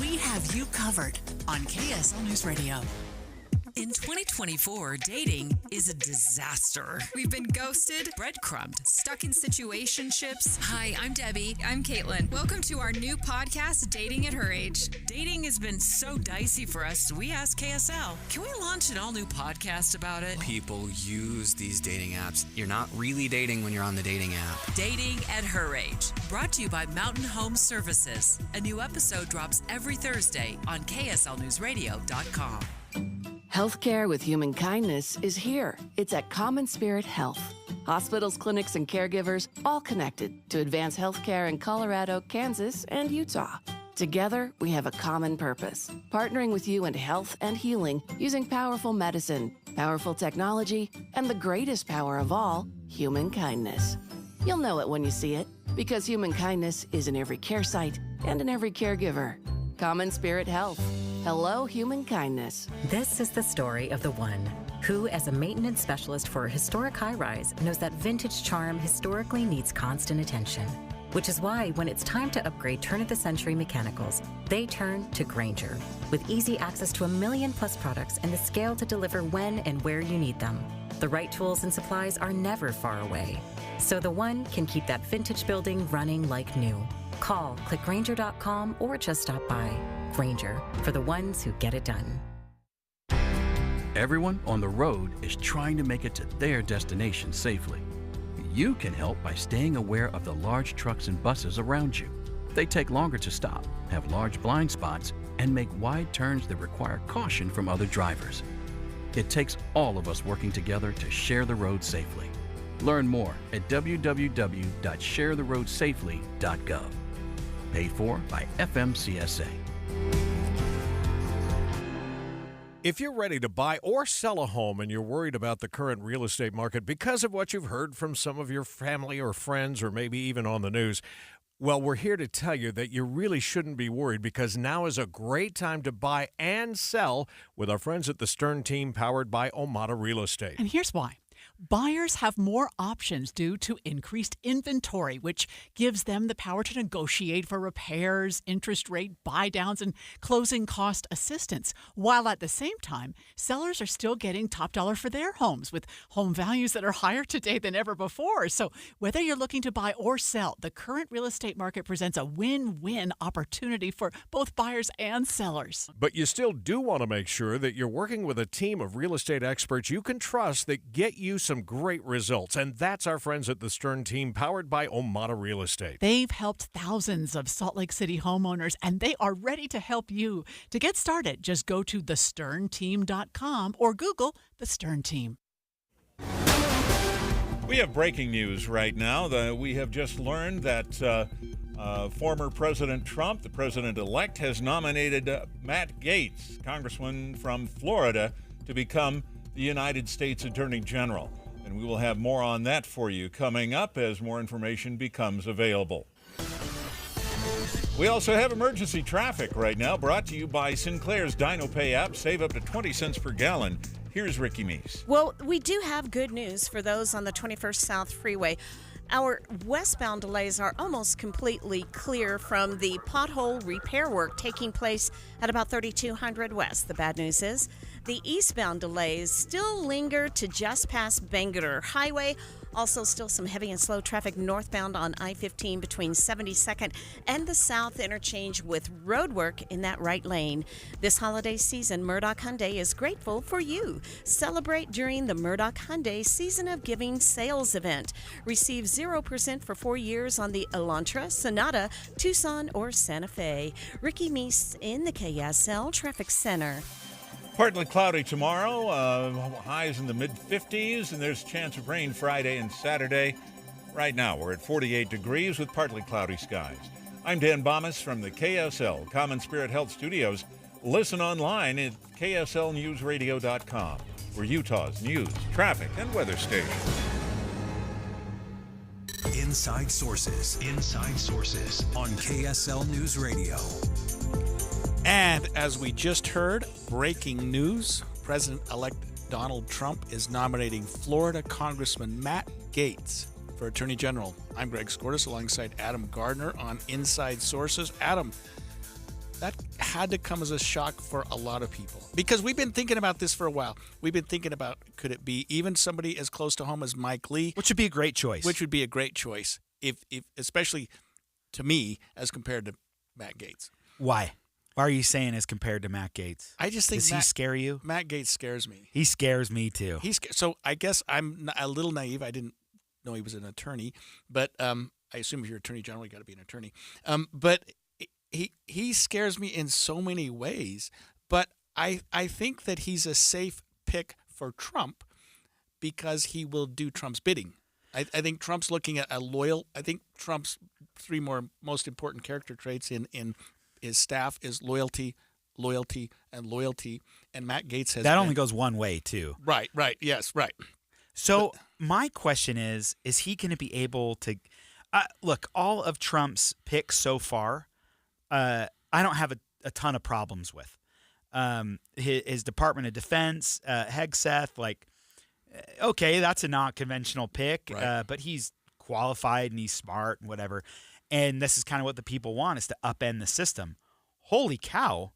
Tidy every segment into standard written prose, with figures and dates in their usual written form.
we have you covered on KSL News Radio. In 2024, dating is a disaster. We've been ghosted, breadcrumbed, stuck in situationships. Hi, I'm Debbie. I'm Caitlin. Welcome to our new podcast, Dating at Her Age. Dating has been so dicey for us, so we asked KSL, can we launch an all-new podcast about it? People use these dating apps. You're not really dating when you're on the dating app. Dating at Her Age, brought to you by Mountain Home Services. A new episode drops every Thursday on KSLNewsRadio.com. Healthcare with human kindness is here. It's at Common Spirit Health. Hospitals, clinics, and caregivers all connected to advance healthcare in Colorado, Kansas, and Utah. Together, we have a common purpose, partnering with you in health and healing using powerful medicine, powerful technology, and the greatest power of all, human kindness. You'll know it when you see it, because human kindness is in every care site and in every caregiver. Common Spirit Health. Hello, human kindness. This is the story of the one who, as a maintenance specialist for a historic high-rise, knows that vintage charm historically needs constant attention. Which is why, when it's time to upgrade turn-of-the-century mechanicals, they turn to Grainger. With easy access to 1 million-plus products and the scale to deliver when and where you need them. The right tools and supplies are never far away. So the one can keep that vintage building running like new. Call, click Grainger.com, or just stop by. Grainger, for the ones who get it done. Everyone on the road is trying to make it to their destination safely. You can help by staying aware of the large trucks and buses around you. They take longer to stop, have large blind spots, and make wide turns that require caution from other drivers. It takes all of us working together to share the road safely. Learn more at www.sharetheroadsafely.gov. Paid for by FMCSA. If you're ready to buy or sell a home and you're worried about the current real estate market because of what you've heard from some of your family or friends or maybe even on the news, well, we're here to tell you that you really shouldn't be worried, because now is a great time to buy and sell with our friends at the Stern team, powered by Omada Real Estate. And here's why. Buyers have more options due to increased inventory, which gives them the power to negotiate for repairs, interest rate buy-downs, and closing cost assistance, while at the same time, sellers are still getting top dollar for their homes with home values that are higher today than ever before. So whether you're looking to buy or sell, the current real estate market presents a win-win opportunity for both buyers and sellers. But you still do want to make sure that you're working with a team of real estate experts you can trust that get you some great results, and that's our friends at the Stern team, powered by Omada Real Estate. They've helped thousands of Salt Lake City homeowners, and they are ready to help you. To get started, just go to thesternteam.com or Google the Stern Team. We have breaking news right now. We have just learned that former President Trump, the president-elect, has nominated Matt Gaetz, congressman from Florida, to become the United States Attorney General. And we will have more on that for you coming up as more information becomes available. We also have emergency traffic right now, brought to you by Sinclair's DinoPay app. Save up to 20 cents per gallon. Here's Ricky Meese. Well, we do have good news for those on the 21st South Freeway. Our westbound delays are almost completely clear from the pothole repair work taking place at about 3200 West. The bad news is the eastbound delays still linger to just past Bangor Highway. Also, still some heavy and slow traffic northbound on I-15 between 72nd and the South Interchange with road work in that right lane. This holiday season, Murdoch Hyundai is grateful for you. Celebrate during the Murdoch Hyundai Season of Giving sales event. Receive 0% for 4 years on the Elantra, Sonata, Tucson, or Santa Fe. Ricky Meese in the KSL Traffic Center. Partly cloudy tomorrow, highs in the mid-50s, and there's a chance of rain Friday and Saturday. Right now, we're at 48 degrees with partly cloudy skies. I'm Dan Bomas from the KSL Common Spirit Health Studios. Listen online at kslnewsradio.com. We're Utah's news, traffic, and weather station. Inside Sources on KSL News Radio. And as we just heard, breaking news, President-elect Donald Trump is nominating Florida Congressman Matt Gaetz for Attorney General. I'm Greg Skordas alongside Adam Gardner on Inside Sources. Adam, that had to come as a shock for a lot of people, because we've been thinking about this for a while. We've been thinking about, could it be even somebody as close to home as Mike Lee? Which would be a great choice. Which would be a great choice, if especially to me, as compared to Matt Gaetz. Why? Why are you saying as compared to Matt Gaetz? I just think Does he scare you? Matt Gaetz scares me. He scares me too. So I guess I'm a little naive. I didn't know he was an attorney, but I assume if you're attorney general, you got to be an attorney. But he scares me in so many ways. But I think that he's a safe pick for Trump because he will do Trump's bidding. I think Trump's looking at a loyal. I think Trump's three most important character traits in his staff is loyalty, loyalty, and loyalty. And Matt Gaetz has only goes one way too. Right. Yes. Right. So my question is he going to be able to look? All of Trump's picks so far, I don't have a ton of problems with. His Department of Defense, Hegseth, okay, that's a not conventional pick, right. But he's qualified and he's smart and whatever. And this is kind of what the people want, is to upend the system. Holy cow.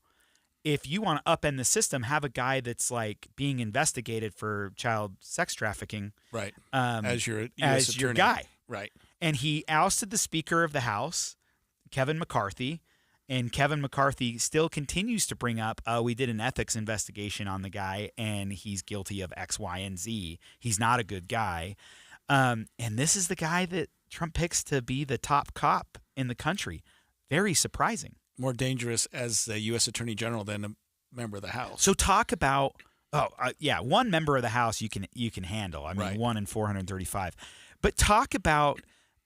If you want to upend the system, have a guy that's being investigated for child sex trafficking. Right. As your U.S. attorney. Your guy. Right. And he ousted the Speaker of the House, Kevin McCarthy. And Kevin McCarthy still continues to bring up, we did an ethics investigation on the guy, and he's guilty of X, Y, and Z. He's not a good guy. And this is the guy that Trump picks to be the top cop in the country. Very surprising. More dangerous as a U.S. Attorney General than a member of the House. So talk about, one member of the House you can handle. I mean, right. 1 in 435. But talk about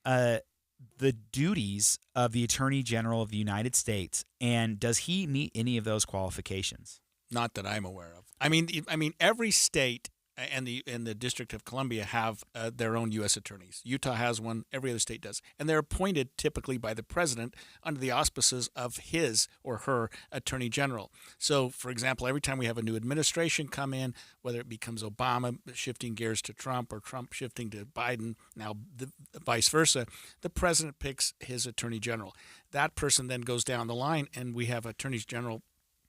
the duties of the Attorney General of the United States, and does he meet any of those qualifications? Not that I'm aware of. I mean, every state and the District of Columbia have their own U.S. attorneys. Utah has one. Every other state does. And they're appointed typically by the president under the auspices of his or her attorney general. So, for example, every time we have a new administration come in, whether it becomes Obama shifting gears to Trump or Trump shifting to Biden, now vice versa, the president picks his attorney general. That person then goes down the line, and we have attorneys general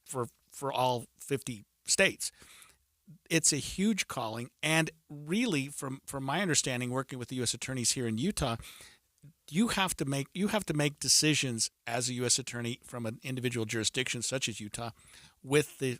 for all 50 states. It's a huge calling, and really, from my understanding, working with the U.S. attorneys here in Utah, you have to make decisions as a U.S. attorney from an individual jurisdiction such as Utah, with the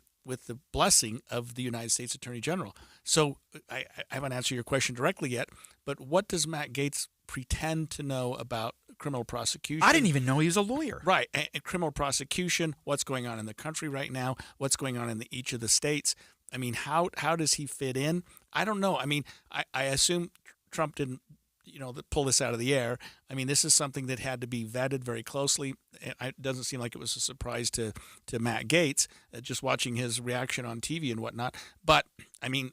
blessing of the United States Attorney General. So I haven't answered your question directly yet, but what does Matt Gaetz pretend to know about criminal prosecution? I didn't even know he was a lawyer. Right, and criminal prosecution, what's going on in the country right now, what's going on in each of the states. I mean, how does he fit in? I don't know. I mean, I assume Trump didn't, pull this out of the air. I mean, this is something that had to be vetted very closely. It doesn't seem like it was a surprise to Matt Gaetz, just watching his reaction on TV and whatnot. But I mean,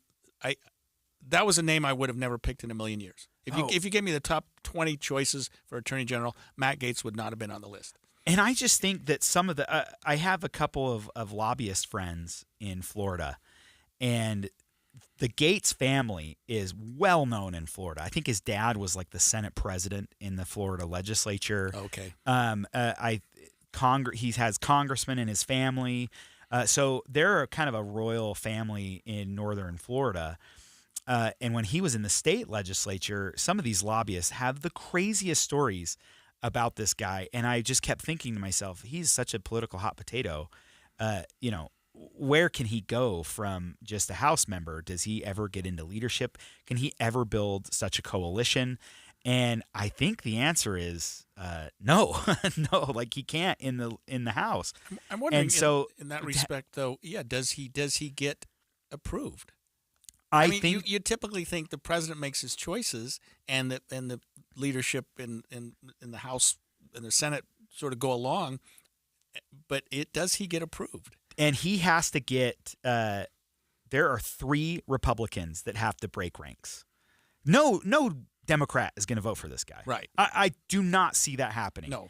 that was a name I would have never picked in a million years. If you gave me the top 20 choices for Attorney General, Matt Gaetz would not have been on the list. And I just think that some of the I have a couple of lobbyist friends in Florida. And the Gaetz family is well known in Florida. I think his dad was the Senate president in the Florida legislature. Okay. He has congressmen in his family. So they're kind of a royal family in northern Florida. And when he was in the state legislature, some of these lobbyists have the craziest stories about this guy. And I just kept thinking to myself, he's such a political hot potato. Where can he go from just a House member? Does he ever get into leadership? Can he ever build such a coalition? And I think the answer is no, no. He can't in the House. I'm wondering. And so, in that respect, though, does he get approved? I mean, think you typically think the president makes his choices, and the leadership in the House and the Senate sort of go along. But does he get approved? And he has to get there are 3 Republicans that have to break ranks. No Democrat is going to vote for this guy. Right. I do not see that happening. No.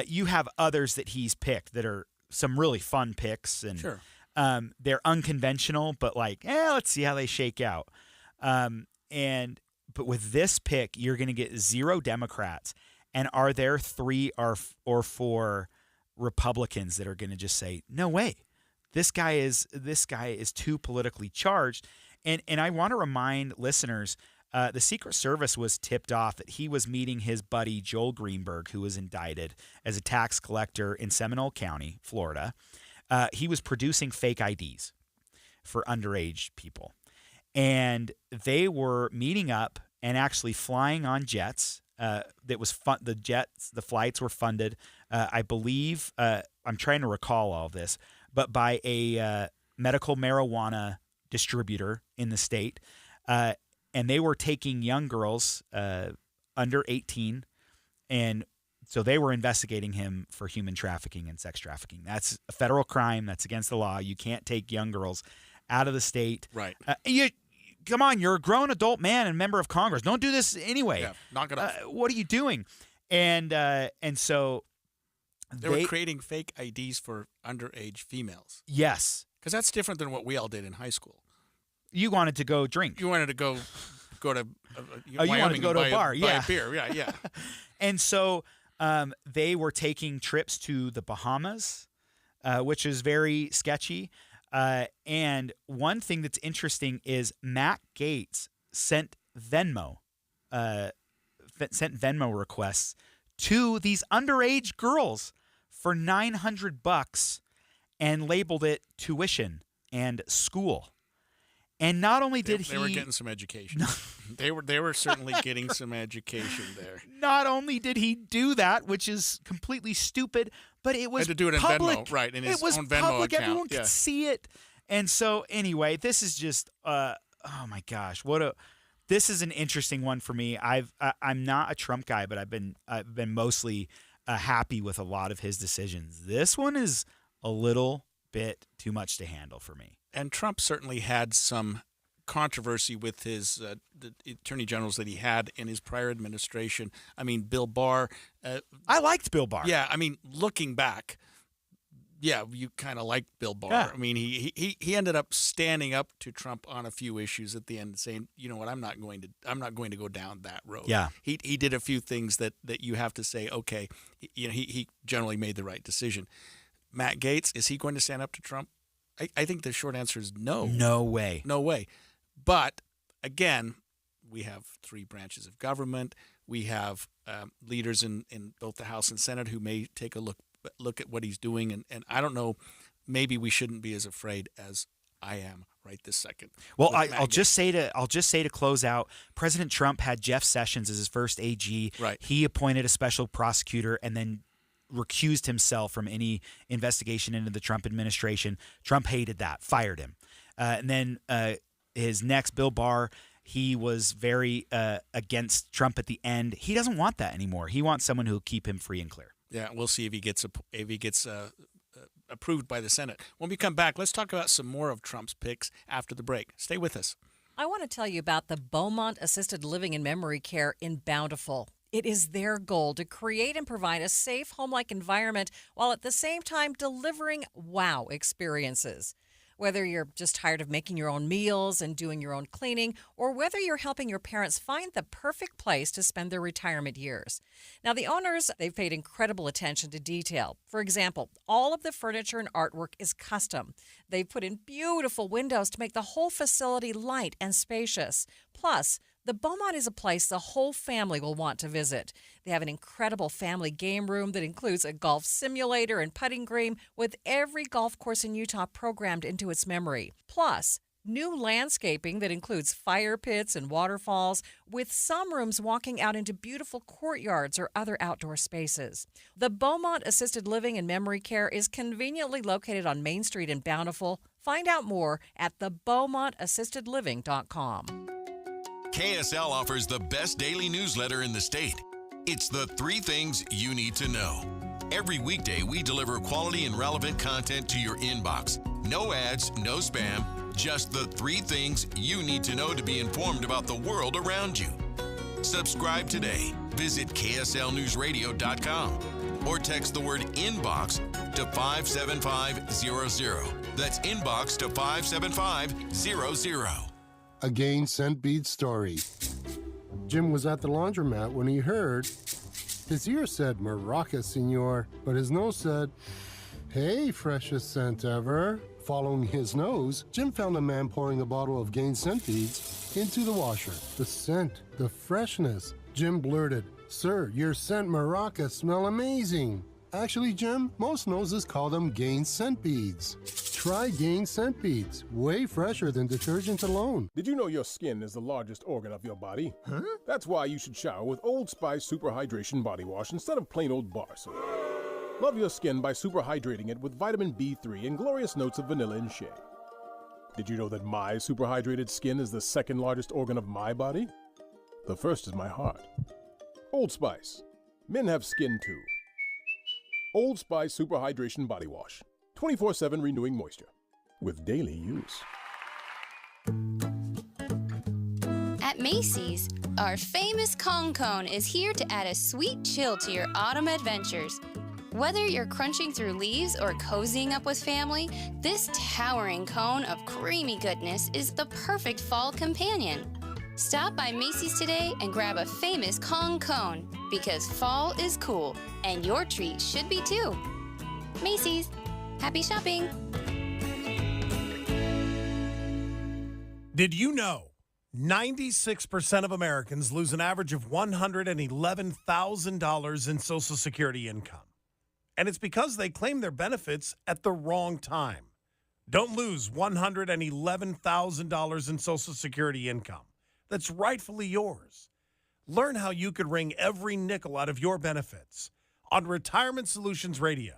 You have others that he's picked that are some really fun picks. And sure. They're unconventional, but let's see how they shake out. But with this pick, you're going to get 0 Democrats. And are there 3 or 4 Republicans that are going to just say, no way, this guy is too politically charged. And I want to remind listeners, the Secret Service was tipped off that he was meeting his buddy Joel Greenberg, who was indicted as a tax collector in Seminole County, Florida. He was producing fake IDs for underage people. And they were meeting up and actually flying on jets. The flights were funded, I believe, I'm trying to recall all of this, but by a medical marijuana distributor in the state. And they were taking young girls under 18, and so they were investigating him for human trafficking and sex trafficking. That's a federal crime. That's against the law. You can't take young girls out of the state. Right. Come on, you're a grown adult man and member of Congress. Don't do this anyway. Yeah, knock it off. What are you doing? And so they were creating fake IDs for underage females. Yes. Because that's different than what we all did in high school. You wanted to go drink. You wanted to go to you wanted to go to a bar. Buy a beer. Yeah. And so they were taking trips to the Bahamas, which is very sketchy. And one thing that's interesting is Matt Gaetz sent Venmo requests to these underage girls for $900 and labeled it tuition and school. And not only did they were getting some education. They were certainly getting some education there. Not only did he do that, which is completely stupid, but it was had to do it public. in Venmo, right? In his own Venmo public. account. Everyone could see it. And so anyway, this is just oh my gosh, this is an interesting one for me. I'm not a Trump guy, but I've been mostly happy with a lot of his decisions. This one is a little bit too much to handle for me. And Trump certainly had some controversy with his the attorney generals that he had in his prior administration. I mean, Bill Barr. I liked Bill Barr. Yeah, I mean, looking back, yeah, you kind of liked Bill Barr. Yeah. I mean, he ended up standing up to Trump on a few issues at the end, saying, you know what, I'm not going to go down that road. Yeah, he did a few things that you have to say, okay, he generally made the right decision. Matt Gaetz, is he going to stand up to Trump? I think the short answer is no. No way. No way. But again, we have three branches of government. We have leaders in both the House and Senate who may take a look at what he's doing. And I don't know, maybe we shouldn't be as afraid as I am right this second. Well, I'll just say to close out, President Trump had Jeff Sessions as his first AG. Right. He appointed a special prosecutor and then recused himself from any investigation into the Trump administration. Trump hated that, fired him. And then his next, Bill Barr, he was very against Trump at the end. He doesn't want that anymore. He wants someone who will keep him free and clear. Yeah, we'll see if he gets approved by the Senate. When we come back, let's talk about some more of Trump's picks after the break. Stay with us. I want to tell you about the Beaumont Assisted Living and Memory Care in Bountiful. It is their goal to create and provide a safe, home-like environment while at the same time delivering wow experiences. Whether you're just tired of making your own meals and doing your own cleaning, or whether you're helping your parents find the perfect place to spend their retirement years. Now, the owners, they've paid incredible attention to detail. For example, all of the furniture and artwork is custom. They've put in beautiful windows to make the whole facility light and spacious. Plus, the Beaumont is a place the whole family will want to visit. They have an incredible family game room that includes a golf simulator and putting green with every golf course in Utah programmed into its memory. Plus, new landscaping that includes fire pits and waterfalls, with some rooms walking out into beautiful courtyards or other outdoor spaces. The Beaumont Assisted Living and Memory Care is conveniently located on Main Street in Bountiful. Find out more at thebeaumontassistedliving.com. KSL offers the best daily newsletter in the state. It's the 3 things you need to know. Every weekday, we deliver quality and relevant content to your inbox. No ads, no spam, just the 3 things you need to know to be informed about the world around you. Subscribe today. Visit KSLNewsRadio.com or text the word inbox to 57500. That's inbox to 57500. A Gain Scent Bead story. Jim was at the laundromat when he heard His ear said Maraca, senor, but his nose said, hey, freshest scent ever. Following his nose, Jim found a man pouring a bottle of Gaetz scent beads into the washer. The scent, the freshness. Jim blurted, sir, your scent Maraca smell amazing. Actually, Jim, most noses call them Gaetz scent beads. Try Gaetz scent beads, way fresher than detergent alone. Did you know your skin is the largest organ of your body? Huh? That's why you should shower with Old Spice Super Hydration Body Wash instead of plain old bar soap. Love your skin by super hydrating it with vitamin B3 and glorious notes of vanilla and shea. Did you know that my super hydrated skin is the second largest organ of my body? The first is my heart. Old Spice. Men have skin too. Old Spice Super Hydration Body Wash. 24/7 renewing moisture. With daily use. At Macy's, our famous Kong Cone is here to add a sweet chill to your autumn adventures. Whether you're crunching through leaves or cozying up with family, this towering cone of creamy goodness is the perfect fall companion. Stop by Macy's today and grab a famous Kong Cone, because fall is cool, and your treat should be too. Macy's. Happy shopping! Did you know 96% of Americans lose an average of $111,000 in Social Security income? And it's because they claim their benefits at the wrong time. Don't lose $111,000 in Social Security income that's rightfully yours. Learn how you could wring every nickel out of your benefits on Retirement Solutions Radio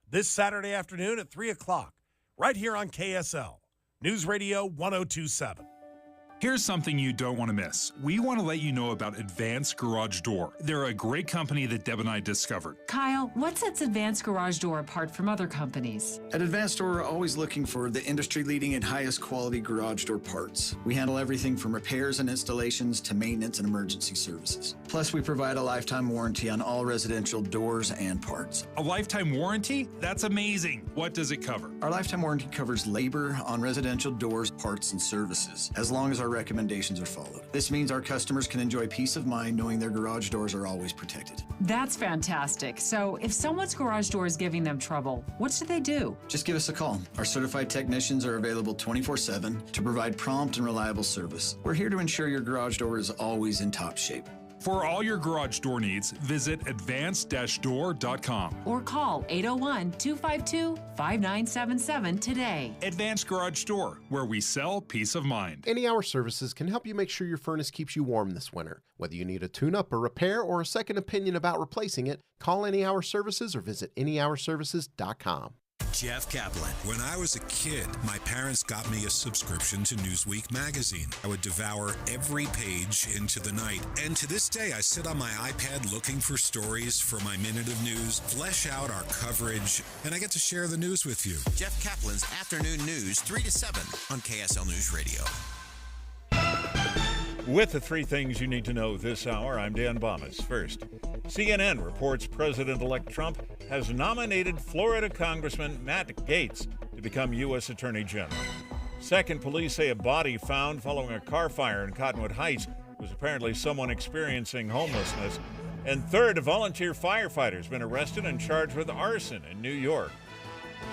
this Saturday afternoon at 3 o'clock, right here on KSL, News Radio 1027. Here's something you don't want to miss. We want to let you know about Advanced Garage Door. They're a great company that Deb and I discovered. Kyle, what sets Advanced Garage Door apart from other companies? At Advanced Door, we're always looking for the industry-leading and highest quality garage door parts. We handle everything from repairs and installations to maintenance and emergency services. Plus, we provide a lifetime warranty on all residential doors and parts. A lifetime warranty? That's amazing. What does it cover? Our lifetime warranty covers labor on residential doors, parts, and services, as long as our recommendations are followed. This means our customers can enjoy peace of mind knowing their garage doors are always protected. That's fantastic. So if someone's garage door is giving them trouble, what should they do? Just give us a call. Our certified technicians are available 24/7 to provide prompt and reliable service. We're here to ensure your garage door is always in top shape. For all your garage door needs, visit advanced-door.com. Or call 801-252-5977 today. Advanced Garage Door, where we sell peace of mind. Any Hour Services can help you make sure your furnace keeps you warm this winter. Whether you need a tune-up, a repair, or a second opinion about replacing it, call Any Hour Services or visit anyhourservices.com. Jeff Kaplan. When I was a kid, my parents got me a subscription to Newsweek magazine. I would devour every page into the night. And to this day, I sit on my iPad looking for stories for my Minute of News, flesh out our coverage, and I get to share the news with you. Jeff Kaplan's Afternoon News, 3 to 7 on KSL News Radio. With the three things you need to know this hour, I'm Dan Bomas. First, CNN reports President-elect Trump has nominated Florida Congressman Matt Gaetz to become U.S. Attorney General. Second, police say a body found following a car fire in Cottonwood Heights was apparently someone experiencing homelessness. And third, a volunteer firefighter has been arrested and charged with arson in New York.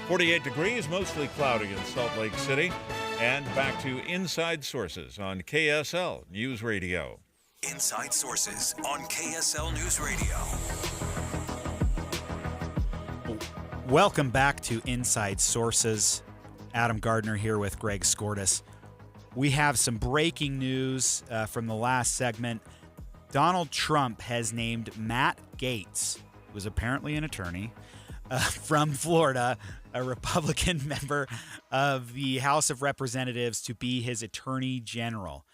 48 degrees, mostly cloudy in Salt Lake City. And back to Inside Sources on KSL News Radio. Inside Sources on KSL News Radio. Welcome back to Inside Sources. Adam Gardner here with Greg Skordas. We have some breaking news from the last segment. Donald Trump has named Matt Gaetz, who is apparently an attorney, from Florida, a Republican member of the House of Representatives, to be his attorney general.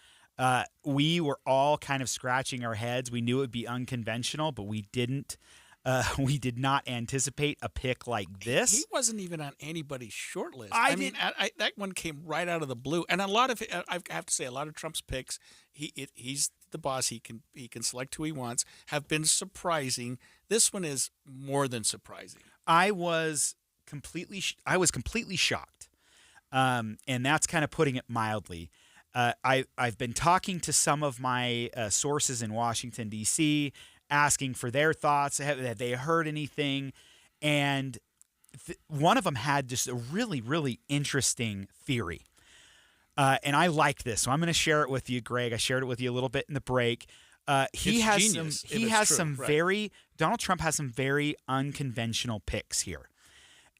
We were all kind of scratching our heads. We knew it would be unconventional, but we didn't. We did not anticipate a pick like this. He wasn't even on anybody's short list. I mean, that one came right out of the blue. And a lot of, I have to say, a lot of Trump's picks, he's the boss. He can select who he wants. Have been surprising. This one is more than surprising. I was completely shocked, and that's kind of putting it mildly. I've been talking to some of my sources in Washington, D.C., asking for their thoughts. Have they heard anything? And one of them had just a really, really interesting theory. And I like this, so I'm going to share it with you, Greg. I shared it with you a little bit in the break. Donald Trump has some very unconventional picks here.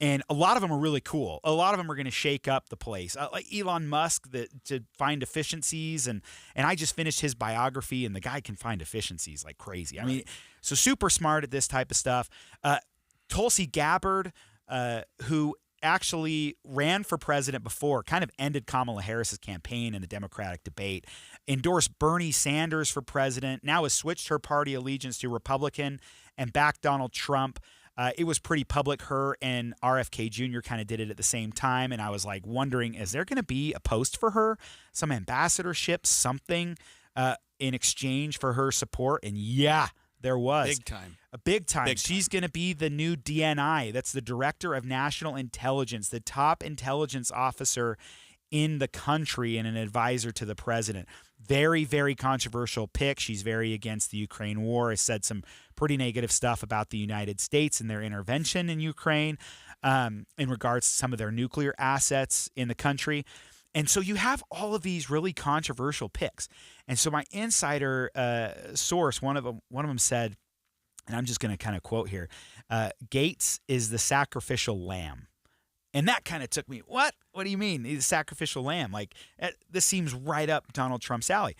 And a lot of them are really cool. A lot of them are going to shake up the place. Like Elon Musk to find efficiencies. And I just finished his biography, and the guy can find efficiencies like crazy. I mean, so super smart at this type of stuff. Tulsi Gabbard, who actually ran for president before, kind of ended Kamala Harris's campaign in the Democratic debate, endorsed Bernie Sanders for president, now has switched her party allegiance to Republican and backed Donald Trump. It was pretty public. Her and RFK Jr. kind of did it at the same time, and I was like wondering, is there going to be a post for her, some ambassadorship, something in exchange for her support? And yeah, there was. Big time. Big time. She's going to be the new DNI. That's the Director of National Intelligence, the top intelligence officer in the country and an advisor to the president. Very, very controversial pick. She's very against the Ukraine war. Has said some pretty negative stuff about the United States and their intervention in Ukraine in regards to some of their nuclear assets in the country. And so you have all of these really controversial picks. And so my insider source, one of them said, and I'm just going to kind of quote here, Gaetz is the sacrificial lamb. And that kind of took me, what? What do you mean? He's a sacrificial lamb. Like, this seems right up Donald Trump's alley.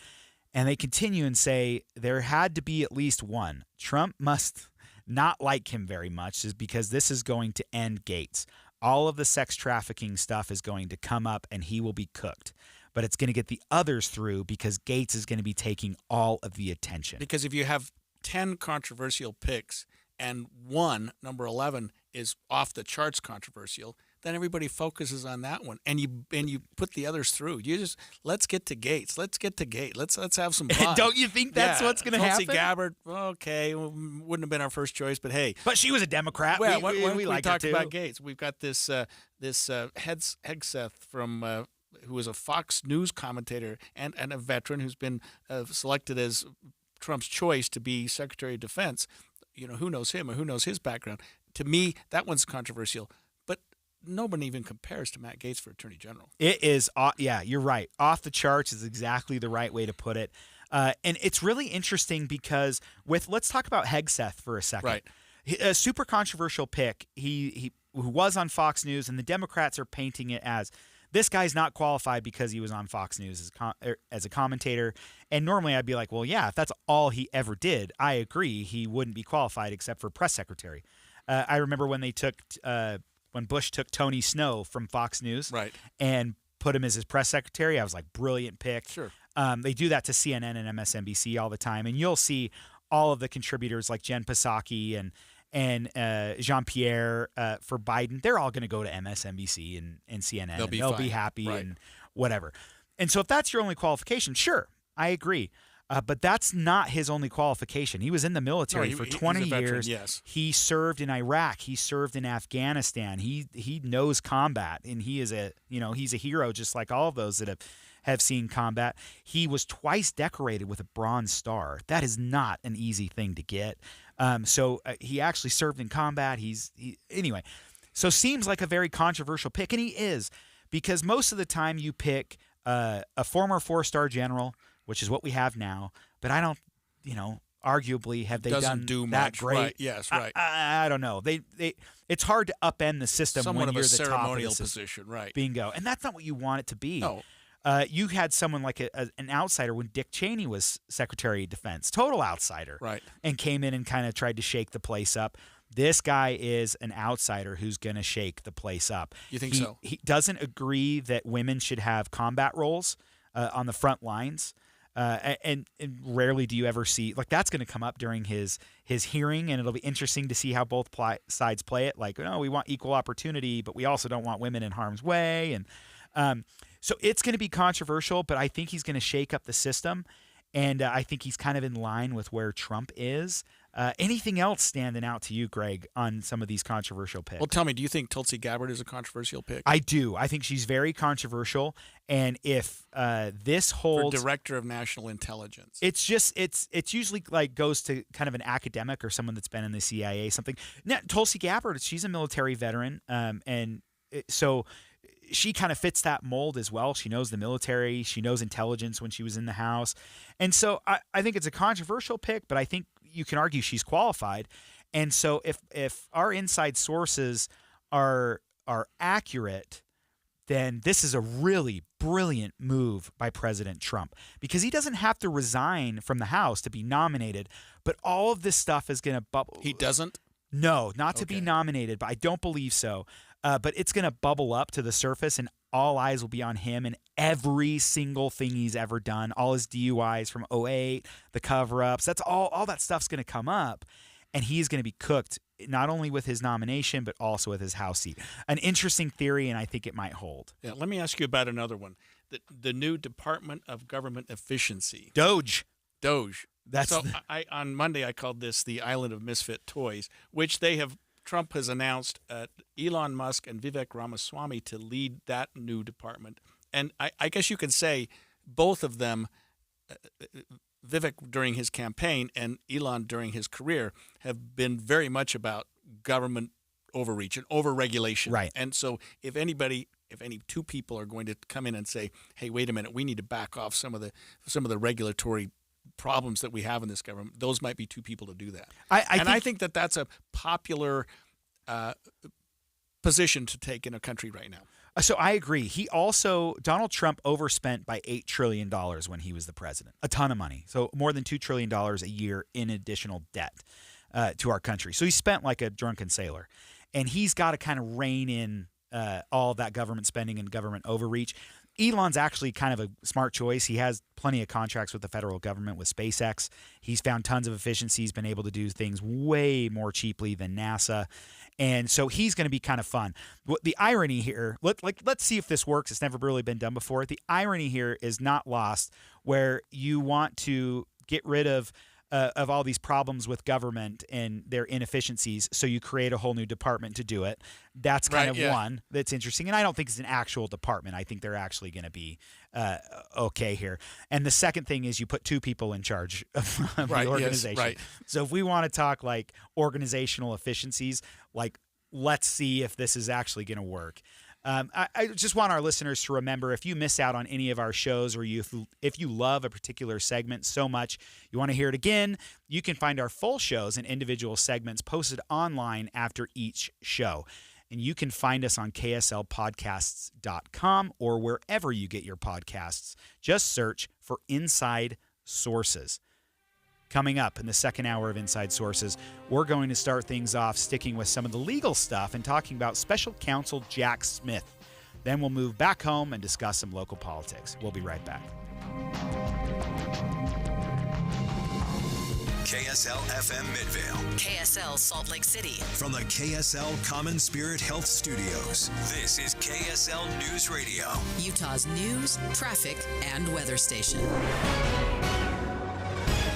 And they continue and say there had to be at least one. Trump must not like him very much, is because this is going to end Gaetz. All of the sex trafficking stuff is going to come up and he will be cooked. But it's going to get the others through because Gaetz is going to be taking all of the attention. Because if you have 10 controversial picks and one, number 11, is off the charts controversial, then everybody focuses on that one, and you put the others through. You just let's get to Gaetz. Let's get to Gaetz. Let's have some fun. Don't you think that's what's going to happen? Tulsi Gabbard, okay, wouldn't have been our first choice, but hey, but she was a Democrat. Well, we liked talked her too. about Gaetz. We've got this Hegseth from who is a Fox News commentator and a veteran who's been selected as Trump's choice to be Secretary of Defense. You know, who knows him or who knows his background? To me, that one's controversial. No one even compares to Matt Gaetz for Attorney General. It is, yeah, you're right. Off the charts is exactly the right way to put it. And it's really interesting because let's talk about Hegseth for a second. Right. A super controversial pick. He who was on Fox News, and the Democrats are painting it as this guy's not qualified because he was on Fox News as a commentator. And normally I'd be like, well, yeah, if that's all he ever did, I agree he wouldn't be qualified except for press secretary. I remember when they took when Bush took Tony Snow from Fox News and put him as his press secretary. I was like, brilliant pick. Sure. They do that to CNN and MSNBC all the time. And you'll see all of the contributors like Jen Psaki and Jean-Pierre for Biden. They're all going to go to MSNBC and CNN. They'll be happy and whatever. And so if that's your only qualification, sure, I agree. But that's not his only qualification. He was in the military for 20 years. Yes. He served in Iraq. He served in Afghanistan. He knows combat, and he's a hero just like all of those that have seen combat. He was twice decorated with a Bronze Star. That is not an easy thing to get. So he actually served in combat. Anyway. So seems like a very controversial pick, and he is, because most of the time you pick a former 4-star general, which is what we have now, but I don't, arguably have they Doesn't do that much, great? Right? Yes, right. I don't know. It's hard to upend the system Somewhat when you're of a the top of ceremonial the system. position, right? Bingo, and that's not what you want it to be. No. You had someone like an outsider when Dick Cheney was Secretary of Defense, total outsider, right? And came in and kind of tried to shake the place up. This guy is an outsider who's going to shake the place up. You think so? He doesn't agree that women should have combat roles on the front lines. And rarely do you ever see, like, that's going to come up during his hearing, and it'll be interesting to see how both sides play it. Like, we want equal opportunity, but we also don't want women in harm's way. And so it's going to be controversial, but I think he's going to shake up the system. And I think he's kind of in line with where Trump is. Anything else standing out to you, Greg, on some of these controversial picks? Well, tell me, do you think Tulsi Gabbard is a controversial pick? I do. I think she's very controversial, and if this holds for Director of National Intelligence, it's usually like goes to kind of an academic or someone that's been in the CIA, something. Now, Tulsi Gabbard, she's a military veteran, so she kind of fits that mold as well. She knows the military. She knows intelligence when she was in the House. And so I think it's a controversial pick, but I think you can argue she's qualified. And so if our inside sources are accurate, then this is a really brilliant move by President Trump, because he doesn't have to resign from the House to be nominated, but all of this stuff is going to bubble. He doesn't? No, not to be nominated, but I don't believe so. But it's going to bubble up to the surface, and all eyes will be on him and every single thing he's ever done, all his DUIs from 2008, the cover-ups. That's all that stuff's going to come up, and he's going to be cooked not only with his nomination but also with his House seat. An interesting theory, and I think it might hold. Yeah, let me ask you about another one. The new Department of Government Efficiency. Doge. On Monday I called this the Island of Misfit Toys, which Trump has announced Elon Musk and Vivek Ramaswamy to lead that new department. And I guess you could say both of them, Vivek during his campaign and Elon during his career, have been very much about government overreach and overregulation. Right. And so if any two people are going to come in and say, hey, wait a minute, we need to back off some of the regulatory problems that we have in this government, those might be two people to do that. I think that that's a popular position to take in a country right now. So I agree. Donald Trump overspent by $8 trillion when he was the president. A ton of money. So more than $2 trillion a year in additional debt to our country. So he spent like a drunken sailor. And he's got to kind of rein in all that government spending and government overreach. Elon's actually kind of a smart choice. He has plenty of contracts with the federal government with SpaceX. He's found tons of efficiencies, been able to do things way more cheaply than NASA. And so he's going to be kind of fun. The irony here, let's see if this works. It's never really been done before. The irony here is not lost, where you want to get rid of all these problems with government and their inefficiencies, so you create a whole new department to do it. That's kind of one that's interesting, and I don't think it's an actual department. I think they're actually going to be okay here. And the second thing is you put two people in charge of the organization. Yes, right. So if we want to talk like organizational efficiencies, like let's see if this is actually going to work. I just want our listeners to remember, if you miss out on any of our shows, or if you love a particular segment so much you want to hear it again, you can find our full shows and individual segments posted online after each show. And you can find us on kslpodcasts.com or wherever you get your podcasts. Just search for Inside Sources. Coming up in the second hour of Inside Sources, we're going to start things off sticking with some of the legal stuff and talking about Special Counsel Jack Smith. Then we'll move back home and discuss some local politics. We'll be right back. KSL FM Midvale. KSL Salt Lake City. From the KSL Common Spirit Health Studios, this is KSL News Radio. Utah's news, traffic, and weather station.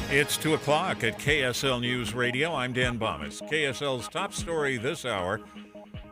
It's 2 o'clock at KSL News Radio. I'm Dan Bomis. KSL's top story this hour.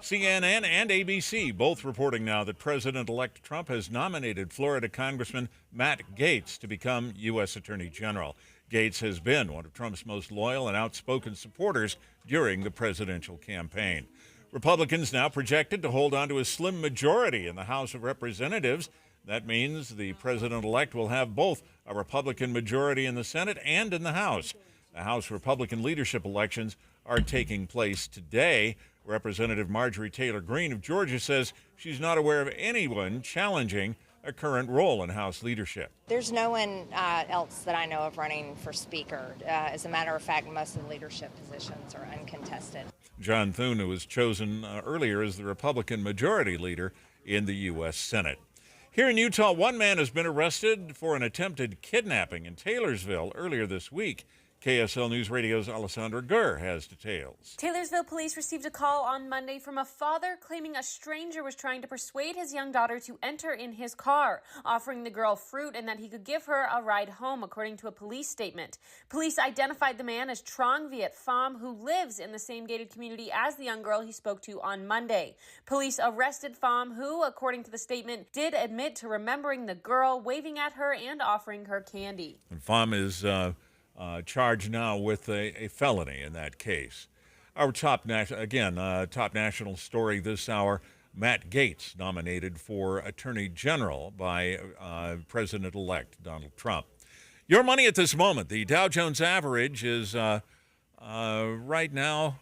CNN and ABC both reporting now that President-elect Trump has nominated Florida Congressman Matt Gaetz to become U.S. Attorney General. Gaetz has been one of Trump's most loyal and outspoken supporters during the presidential campaign. Republicans now projected to hold on to a slim majority in the House of Representatives. That means the president-elect will have both a Republican majority in the Senate and in the House. The House Republican leadership elections are taking place today. Representative Marjorie Taylor Greene of Georgia says she's not aware of anyone challenging a current role in House leadership. There's no one else that I know of running for Speaker. As a matter of fact, most of the leadership positions are uncontested. John Thune, who was chosen earlier as the Republican majority leader in the U.S. Senate. Here in Utah, one man has been arrested for an attempted kidnapping in Taylorsville earlier this week. KSL News Radio's Alessandra Gurr has details. Taylorsville police received a call on Monday from a father claiming a stranger was trying to persuade his young daughter to enter in his car, offering the girl fruit and that he could give her a ride home, according to a police statement. Police identified the man as Trong Viet Pham, who lives in the same gated community as the young girl he spoke to on Monday. Police arrested Pham, who, according to the statement, did admit to remembering the girl, waving at her and offering her candy. And Pham is charged now with a felony in that case. Our top national story this hour, Matt Gaetz nominated for Attorney General by President-elect Donald Trump. Your money at this moment. The Dow Jones average is right now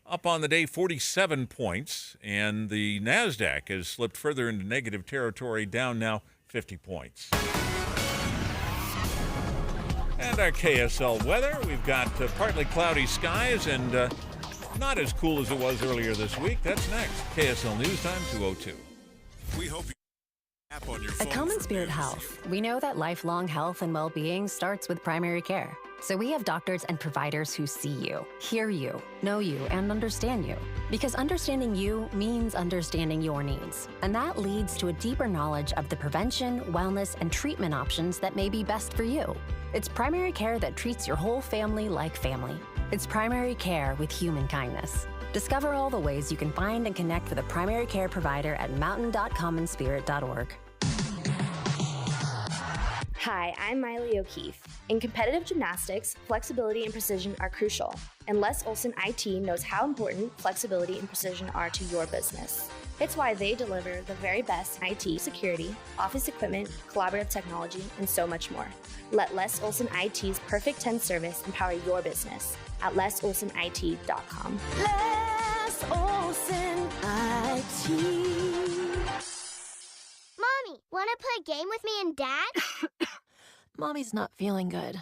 up on the day 47 points, and the NASDAQ has slipped further into negative territory, down now 50 points. And our KSL weather, we've got partly cloudy skies and not as cool as it was earlier this week. That's next. KSL News Time 2:02. We hope you app on your phone. At Common Spirit Health, we know that lifelong health and well-being starts with primary care. So we have doctors and providers who see you, hear you, know you, and understand you. Because understanding you means understanding your needs. And that leads to a deeper knowledge of the prevention, wellness, and treatment options that may be best for you. It's primary care that treats your whole family like family. It's primary care with human kindness. Discover all the ways you can find and connect with a primary care provider at mountain.commonspirit.org. Hi, I'm Miley O'Keefe. In competitive gymnastics, flexibility and precision are crucial, and Les Olson IT knows how important flexibility and precision are to your business. It's why they deliver the very best IT security, office equipment, collaborative technology, and so much more. Let Les Olson IT's Perfect 10 service empower your business at lesolsonit.com. Les Olson IT. Mommy, want to play a game with me and Dad? Mommy's not feeling good.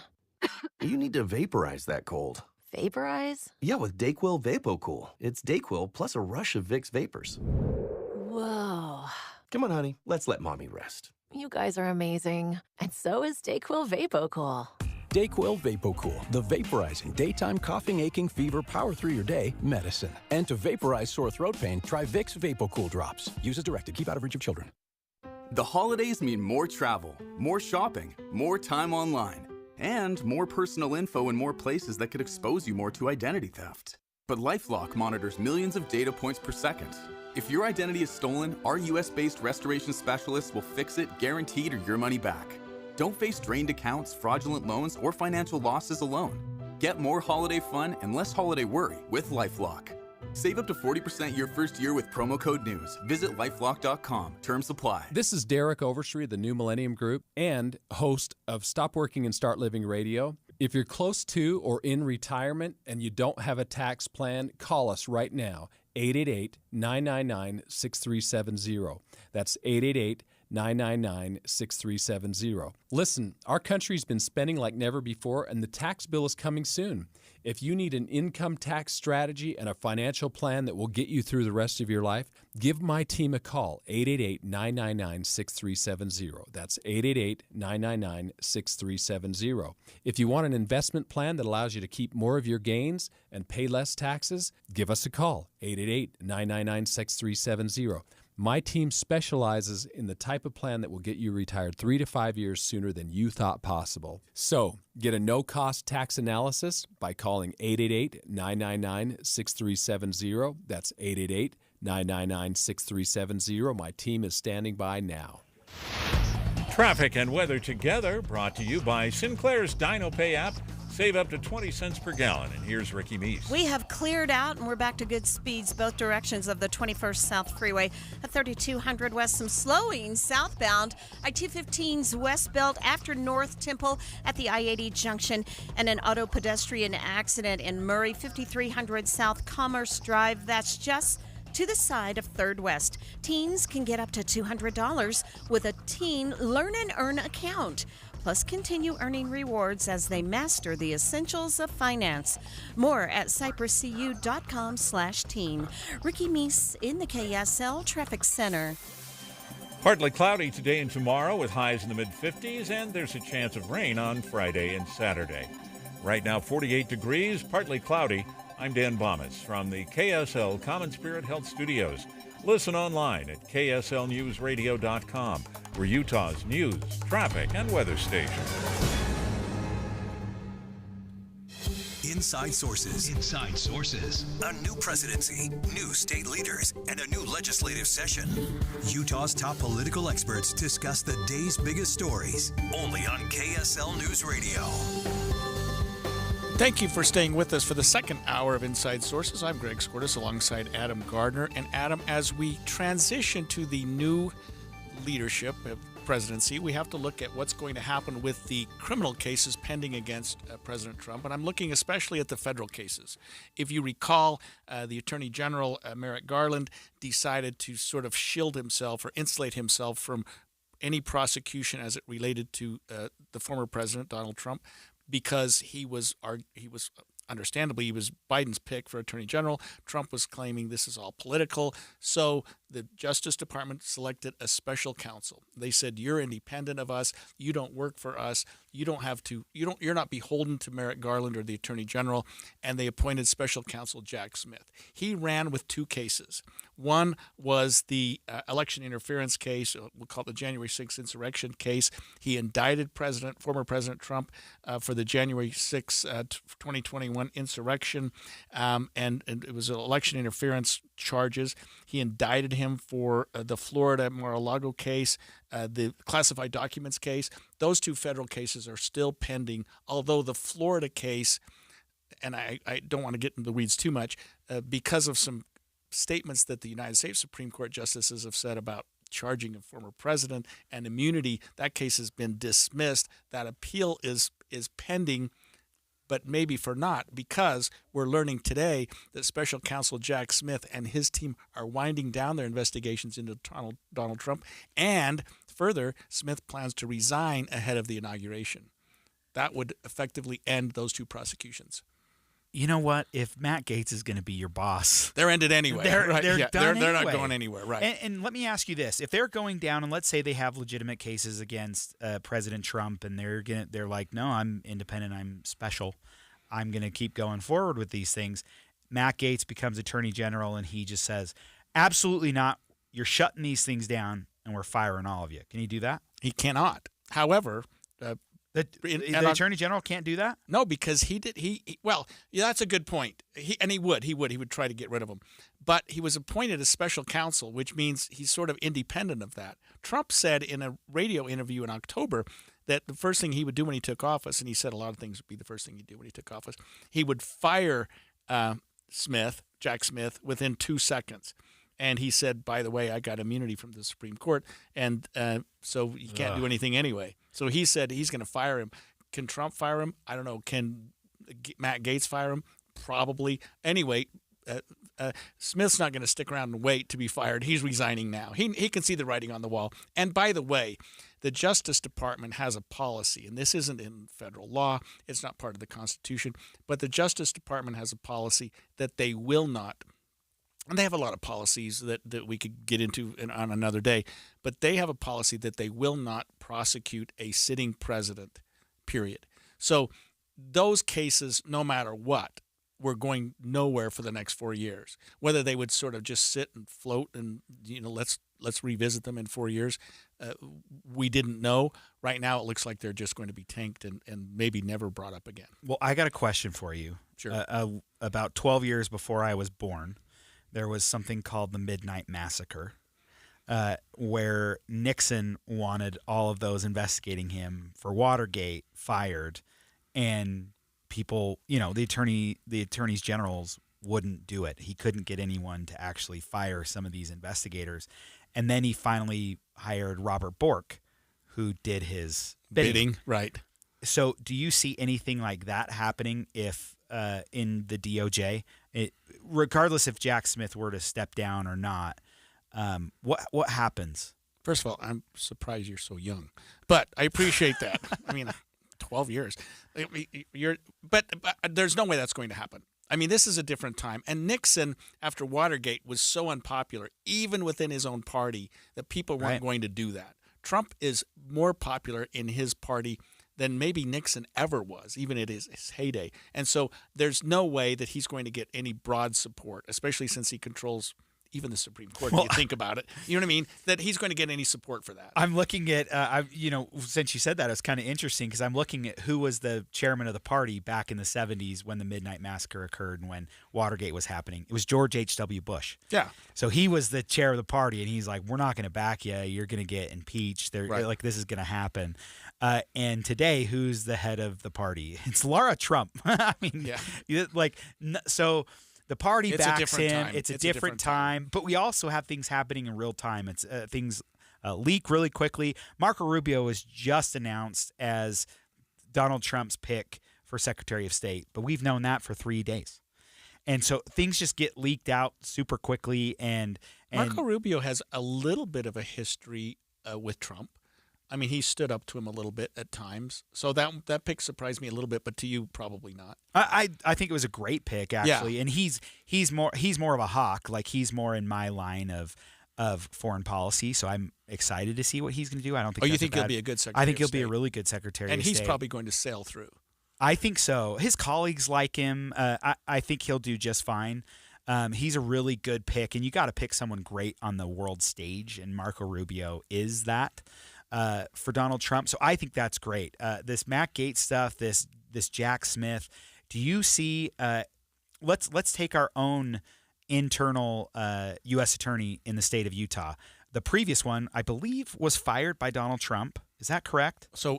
You need to vaporize that cold. Vaporize? Yeah, with Dayquil VapoCool. It's Dayquil plus a rush of Vicks vapors. Whoa. Come on, honey. Let's let Mommy rest. You guys are amazing. And so is Dayquil VapoCool. Dayquil VapoCool, the vaporizing daytime coughing, aching, fever, power through your day medicine. And to vaporize sore throat pain, try Vicks VapoCool drops. Use as directed. Keep out of reach of children. The holidays mean more travel, more shopping, more time online, and more personal info in more places that could expose you more to identity theft. But LifeLock monitors millions of data points per second. If your identity is stolen, our US-based restoration specialists will fix it, guaranteed, or your money back. Don't face drained accounts, fraudulent loans, or financial losses alone. Get more holiday fun and less holiday worry with LifeLock. Save up to 40% your first year with promo code NEWS. Visit lifelock.com. Terms apply. This is Derek Overstreet of the New Millennium Group and host of Stop Working and Start Living Radio. If you're close to or in retirement and you don't have a tax plan, call us right now, 888-999-6370. That's 888-999-6370. Listen, our country's been spending like never before, and the tax bill is coming soon. If you need an income tax strategy and a financial plan that will get you through the rest of your life, give my team a call, 888-999-6370. That's 888-999-6370. If you want an investment plan that allows you to keep more of your gains and pay less taxes, give us a call, 888-999-6370. My team specializes in the type of plan that will get you retired 3 to 5 years sooner than you thought possible. So, get a no-cost tax analysis by calling 888-999-6370. That's 888-999-6370. My team is standing by now. Traffic and weather together, brought to you by Sinclair's DinoPay app. Save up to 20 cents per gallon. And here's Ricky Meese. We have cleared out and we're back to good speeds both directions of the 21st South Freeway. At 3200 West, some slowing southbound. I-215's West Belt after North Temple at the I-80 junction. And an auto pedestrian accident in Murray, 5300 South Commerce Drive. That's just to the side of 3rd West. Teens can get up to $200 with a Teen Learn and Earn account. Plus, continue earning rewards as they master the essentials of finance. More at cypresscu.com/teen. Ricky Meese in the KSL Traffic Center. Partly cloudy today and tomorrow with highs in the mid-50s, and there's a chance of rain on Friday and Saturday. Right now, 48 degrees, partly cloudy. I'm Dan Bomas from the KSL Common Spirit Health Studios. Listen online at kslnewsradio.com. We're Utah's news, traffic, and weather station. Inside Sources. Inside Sources. A new presidency, new state leaders, and a new legislative session. Utah's top political experts discuss the day's biggest stories. Only on KSL News Radio. Thank you for staying with us for the second hour of Inside Sources. I'm Greg Skordas alongside Adam Gardner. And Adam, as we transition to the new leadership of presidency, we have to look at what's going to happen with the criminal cases pending against President Trump. And I'm looking especially at the federal cases. If you recall, the Attorney General, Merrick Garland, decided to sort of shield himself or insulate himself from any prosecution as it related to the former president, Donald Trump, because he was Biden's pick for Attorney General. Trump was claiming this is all political. So the Justice Department selected a special counsel. They said, you're independent of us. You don't work for us. You're not beholden to Merrick Garland or the Attorney General. And they appointed special counsel Jack Smith. He ran with two cases. One was the election interference case. We'll call it the January 6th insurrection case. He indicted former President Trump for the January 6th, 2021 insurrection, and it was election interference charges. He indicted him for the Florida Mar-a-Lago case, the classified documents case. Those two federal cases are still pending, although the Florida case, and I don't want to get into the weeds too much, because of some statements that the United States Supreme Court justices have said about charging a former president and immunity, that case has been dismissed. That appeal is pending, but maybe for not, because we're learning today that special counsel Jack Smith and his team are winding down their investigations into Donald Trump. And further, Smith plans to resign ahead of the inauguration. That would effectively end those two prosecutions. You know what? If Matt Gaetz is going to be your boss, they're ended anyway. They're right? done They're anyway. not going anywhere, right? And let me ask you this: if they're going down, and let's say they have legitimate cases against President Trump, and they're like, no, I'm independent, I'm special, I'm going to keep going forward with these things. Matt Gaetz becomes Attorney General, and he just says, absolutely not. You're shutting these things down, and we're firing all of you. Can he do that? He cannot. However, the Attorney General can't do that? No, because that's a good point. He would try to get rid of him. But he was appointed as special counsel, which means he's sort of independent of that. Trump said in a radio interview in October that the first thing he would do when he took office, and he said a lot of things would be the first thing he'd do when he took office, he would fire Jack Smith, within 2 seconds. And he said, by the way, I got immunity from the Supreme Court, and so you can't do anything anyway. So he said he's going to fire him. Can Trump fire him? I don't know. Can Matt Gaetz fire him? Probably. Anyway, Smith's not going to stick around and wait to be fired. He's resigning now. He can see the writing on the wall. And by the way, the Justice Department has a policy, and this isn't in federal law. It's not part of the Constitution. But the Justice Department has a policy that they will not. And they have a lot of policies that we could get into on another day, but they have a policy that they will not prosecute a sitting president, period. So those cases, no matter what, were going nowhere for the next 4 years. Whether they would sort of just sit and float and, let's revisit them in 4 years, we didn't know. Right now it looks like they're just going to be tanked and maybe never brought up again. Well, I got a question for you. Sure. About 12 years before I was born, there was something called the Midnight Massacre, where Nixon wanted all of those investigating him for Watergate fired, and people, the attorneys generals wouldn't do it. He couldn't get anyone to actually fire some of these investigators, and then he finally hired Robert Bork, who did his bidding. Right. So, do you see anything like that happening if in the DOJ? Regardless if Jack Smith were to step down or not, what happens? First of all, I'm surprised you're so young, but I appreciate that. I mean, 12 years. But there's no way that's going to happen. I mean, this is a different time. And Nixon, after Watergate, was so unpopular, even within his own party, that people weren't going to do that. Trump is more popular in his party than maybe Nixon ever was, even at his heyday. And so there's no way that he's going to get any broad support, especially since he controls even the Supreme Court, if you think about it. You know what I mean? That he's going to get any support for that. I'm looking at, since you said that, it's kind of interesting because I'm looking at who was the chairman of the party back in the 70s when the Midnight Massacre occurred and when Watergate was happening. It was George H.W. Bush. Yeah. So he was the chair of the party, and he's like, we're not going to back you. You're going to get impeached. Right. Like, this is going to happen. And today, who's the head of the party? It's Laura Trump. I mean, so the party backs him. It's a different time. But we also have things happening in real time. It's things leak really quickly. Marco Rubio was just announced as Donald Trump's pick for Secretary of State, but we've known that for 3 days. And so things just get leaked out super quickly. And Marco Rubio has a little bit of a history with Trump. I mean, he stood up to him a little bit at times. So that pick surprised me a little bit, but to you, probably not. I think it was a great pick, actually. Yeah. And he's more of a hawk. Like, he's more in my line of foreign policy. So I'm excited to see what he's going to do. I don't think. You think he'll be a good secretary? I think he'll be a really good secretary. And of he's state. probably going to sail through. I think so. His colleagues like him. I think he'll do just fine. He's a really good pick, and you got to pick someone great on the world stage, and Marco Rubio is that. For Donald Trump. So I think that's great. This Matt Gaetz stuff, this Jack Smith, do you see let's take our own internal U.S. attorney in the state of Utah. The previous one, I believe, was fired by Donald Trump. Is that correct? So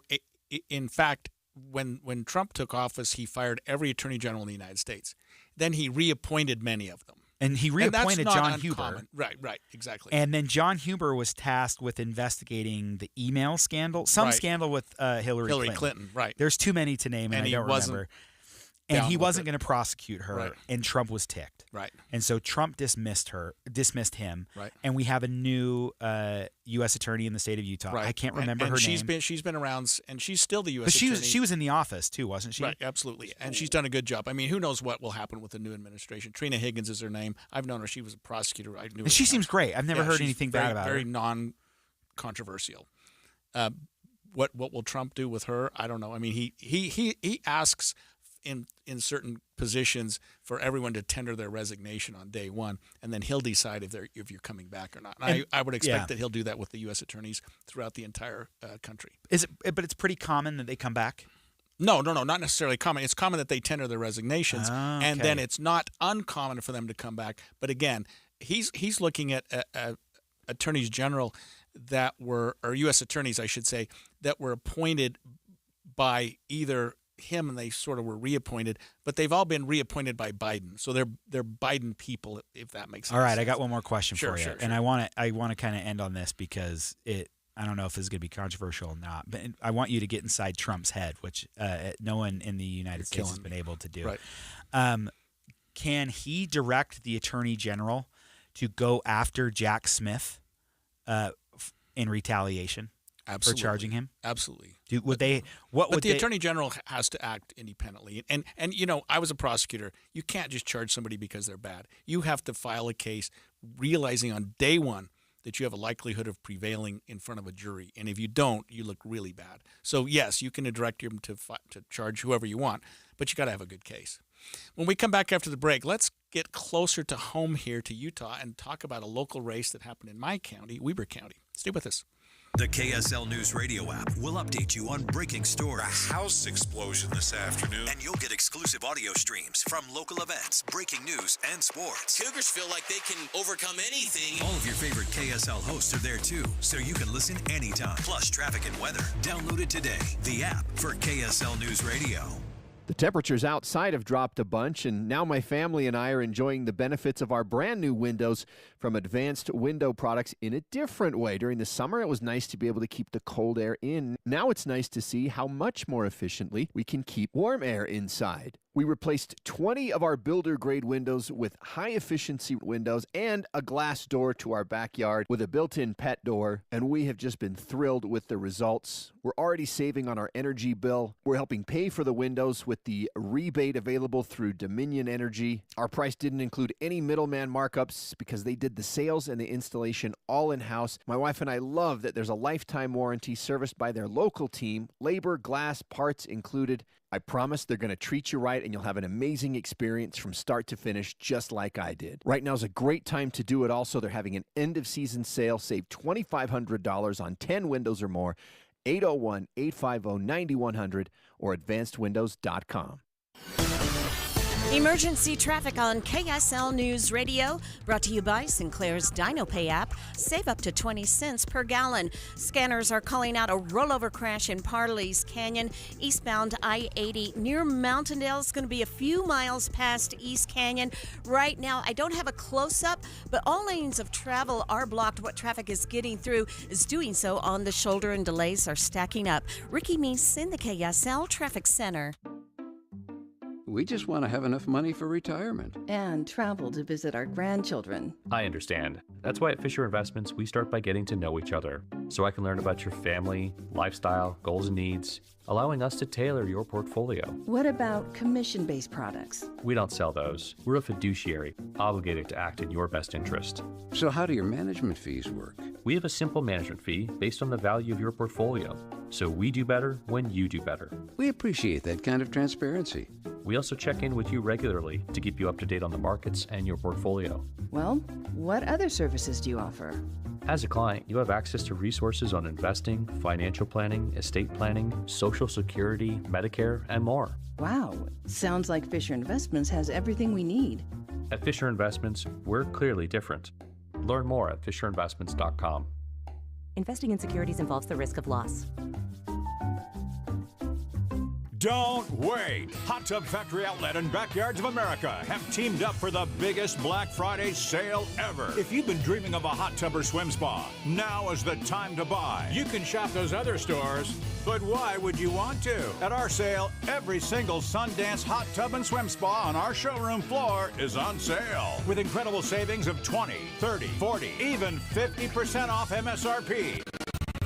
in fact, when Trump took office, he fired every attorney general in the United States. Then he reappointed many of them. And he reappointed John Huber. Right, exactly. And then John Huber was tasked with investigating the email scandal, scandal with Hillary Clinton. Right. There's too many to name, and I don't remember. And he wasn't going to prosecute her, right. And Trump was ticked. Right. And so Trump dismissed him. Right. And we have a new U.S. attorney in the state of Utah. Right. I can't remember her name. She's been around, and she's still the U.S. attorney. But she was in the office too, wasn't she? Right, absolutely. And she's done a good job. I mean, who knows what will happen with the new administration? Trina Higgins is her name. I've known her. She was a prosecutor. I knew. And she seems great. I've never heard anything bad about her. Very non-controversial. What will Trump do with her? I don't know. I mean, he asks in certain positions for everyone to tender their resignation on day one, and then he'll decide if you're coming back or not. I would expect that he'll do that with the U.S. attorneys throughout the entire country. But it's pretty common that they come back? No, not necessarily common. It's common that they tender their resignations, and then it's not uncommon for them to come back. But again, he's looking at attorneys general or U.S. attorneys, I should say, that were appointed by either him and they sort of were reappointed, but they've all been reappointed by Biden. So they're Biden people, if that makes sense. All right, I got one more question for you. Sure. And I want to kind of end on this because I don't know if this is going to be controversial or not, but I want you to get inside Trump's head, which no one in the United States has been able to do. Right. Can he direct the Attorney General to go after Jack Smith in retaliation? Absolutely. For charging him? Absolutely. But the Attorney General has to act independently. And I was a prosecutor. You can't just charge somebody because they're bad. You have to file a case realizing on day one that you have a likelihood of prevailing in front of a jury. And if you don't, you look really bad. So, yes, you can direct him to charge whoever you want, but you got to have a good case. When we come back after the break, let's get closer to home here to Utah and talk about a local race that happened in my county, Weber County. Stay with us. The KSL News Radio app will update you on breaking stories. A house explosion this afternoon. And you'll get exclusive audio streams from local events, breaking news, and sports. Cougars feel like they can overcome anything. All of your favorite KSL hosts are there too, so you can listen anytime. Plus traffic and weather. Download it today. The app for KSL News Radio. The temperatures outside have dropped a bunch, and now my family and I are enjoying the benefits of our brand new windows from Advanced Window Products in a different way. During the summer, it was nice to be able to keep the cold air in. Now it's nice to see how much more efficiently we can keep warm air inside. We replaced 20 of our builder-grade windows with high-efficiency windows and a glass door to our backyard with a built-in pet door, and we have just been thrilled with the results. We're already saving on our energy bill. We're helping pay for the windows with the rebate available through Dominion Energy. Our price didn't include any middleman markups because they did the sales and the installation all in-house. My wife and I love that there's a lifetime warranty serviced by their local team, labor, glass, parts included. I promise they're going to treat you right and you'll have an amazing experience from start to finish, just like I did. Right now is a great time to do it. Also, they're having an end-of-season sale. Save $2,500 on 10 windows or more. 801-850-9100 or advancedwindows.com. Emergency traffic on KSL News Radio, brought to you by Sinclair's DinoPay app. Save up to 20 cents per gallon. Scanners are calling out a rollover crash in Parley's Canyon, eastbound I-80 near Mountaindale. It's going to be a few miles past East Canyon. Right now, I don't have a close-up, but all lanes of travel are blocked. What traffic is getting through is doing so on the shoulder, and delays are stacking up. Ricky Meese in the KSL Traffic Center. We just want to have enough money for retirement. And travel to visit our grandchildren. I understand. That's why at Fisher Investments, we start by getting to know each other, so I can learn about your family, lifestyle, goals and needs, allowing us to tailor your portfolio. What about commission-based products? We don't sell those. We're a fiduciary, obligated to act in your best interest. So how do your management fees work? We have a simple management fee based on the value of your portfolio, so we do better when you do better. We appreciate that kind of transparency. We also check in with you regularly to keep you up to date on the markets and your portfolio. Well, what other services do you offer? As a client, you have access to resources on investing, financial planning, estate planning, Social Security, Medicare, and more. Wow, sounds like Fisher Investments has everything we need. At Fisher Investments, we're clearly different. Learn more at FisherInvestments.com. Investing in securities involves the risk of loss. Don't wait! Hot Tub Factory Outlet and Backyards of America have teamed up for the biggest Black Friday sale ever. If you've been dreaming of a hot tub or swim spa, now is the time to buy. You can shop those other stores, but why would you want to? At our sale, every single Sundance hot tub and swim spa on our showroom floor is on sale. With incredible savings of 20, 30, 40, even 50% off MSRP.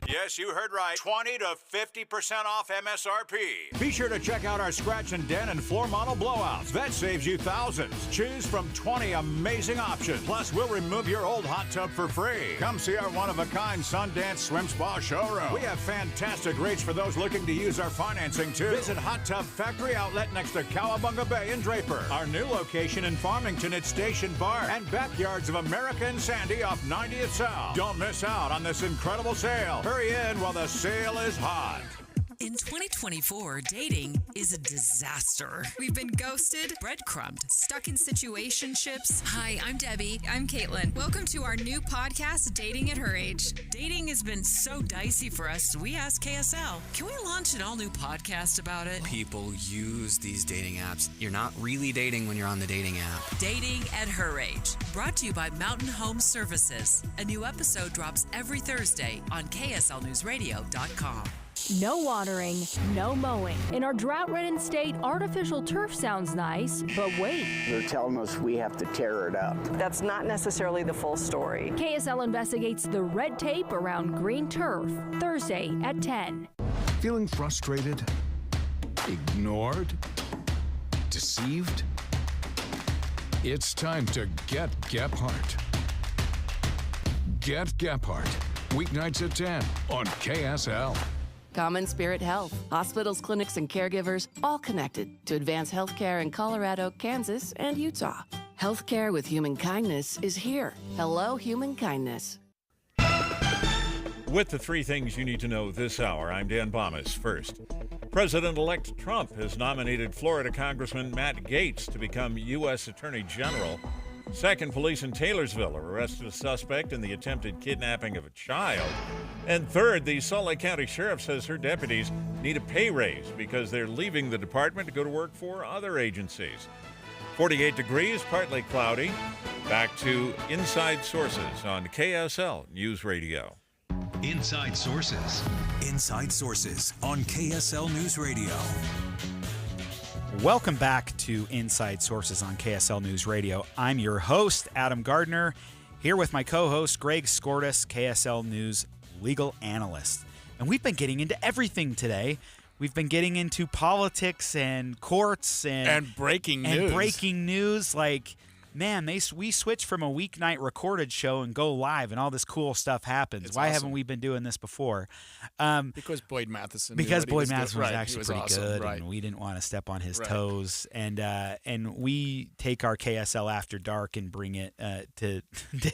Yes, you heard right. 20 to 50% off MSRP. Be sure to check out our scratch and dent and floor model blowouts. That saves you thousands. Choose from 20 amazing options. Plus, we'll remove your old hot tub for free. Come see our one-of-a-kind Sundance Swim Spa showroom. We have fantastic rates for those looking to use our financing, too. Visit Hot Tub Factory Outlet next to Cowabunga Bay in Draper. Our new location in Farmington at Station Bar. And Backyards of America and Sandy off 90th South. Don't miss out on this incredible sale. Hurry in while the sale is hot. In 2024, dating is a disaster. We've been ghosted, breadcrumbed, stuck in situationships. Hi, I'm Debbie. I'm Caitlin. Welcome to our new podcast, Dating at Her Age. Dating has been so dicey for us, so we asked KSL, can we launch an all-new podcast about it? People use these dating apps. You're not really dating when you're on the dating app. Dating at Her Age, brought to you by Mountain Home Services. A new episode drops every Thursday on KSLNewsRadio.com. No watering, no mowing. In our drought-ridden state, artificial turf sounds nice, but wait. They're telling us we have to tear it up. That's not necessarily the full story. KSL investigates the red tape around green turf, Thursday at 10. Feeling frustrated? Ignored? Deceived? It's time to get Gephardt. Get Gephardt. Weeknights at 10 on KSL. Common Spirit Health. Hospitals, clinics, and caregivers all connected to advance healthcare in Colorado, Kansas, and Utah. Healthcare with human kindness is here. Hello, human kindness. With the three things you need to know this hour, I'm Dan Bomas. First, President-elect Trump has nominated Florida Congressman Matt Gaetz to become U.S. Attorney General. Second, police in Taylorsville arrested a suspect in the attempted kidnapping of a child. And third, the Salt Lake County Sheriff says her deputies need a pay raise because they're leaving the department to go to work for other agencies. 48 degrees, partly cloudy. Back to Inside Sources on KSL News Radio. Inside Sources. Inside Sources on KSL News Radio. Welcome back to Inside Sources on KSL News Radio. I'm your host, Adam Gardner, here with my co-host, Greg Skordas, KSL News legal analyst. And we've been getting into everything today. We've been getting into politics and courts and breaking news. And breaking news. Like, man, we switch from a weeknight recorded show and go live, and all this cool stuff happens. It's Why awesome. haven't we been doing this before? Because Boyd Matheson. Because Boyd was Matheson was actually pretty awesome. good, Right. and we didn't want to step on his Right. toes. And we take our KSL After Dark and bring it to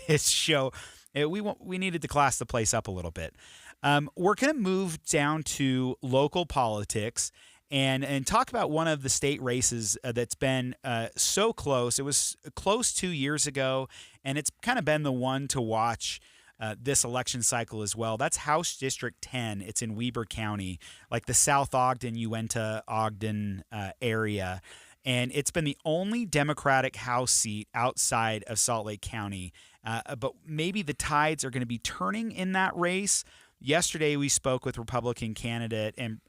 his show. We needed to class the place up a little bit. We're going to move down to local politics and talk about one of the state races that's been so close. It was close 2 years ago, and it's kind of been the one to watch this election cycle as well. That's House District 10. It's in Weber County, like the South Ogden, Uinta, Ogden area. And it's been the only Democratic House seat outside of Salt Lake County. But maybe the tides are going to be turning in that race. Yesterday, we spoke with Republican candidate and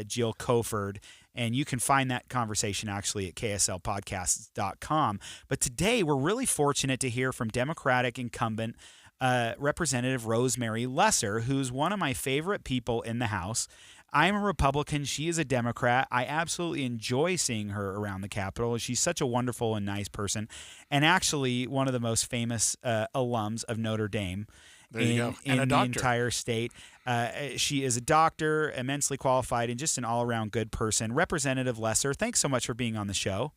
Jill Coford, and you can find that conversation actually at kslpodcasts.com. But today, we're really fortunate to hear from Democratic incumbent Representative Rosemary Lesser, who's one of my favorite people in the House. I'm a Republican. She is a Democrat. I absolutely enjoy seeing her around the Capitol. She's such a wonderful and nice person, and actually one of the most famous alums of Notre Dame. There you go. And a in the doctor. entire state. She is a doctor, immensely qualified, and just an all-around good person. Representative Lesser, thanks so much for being on the show.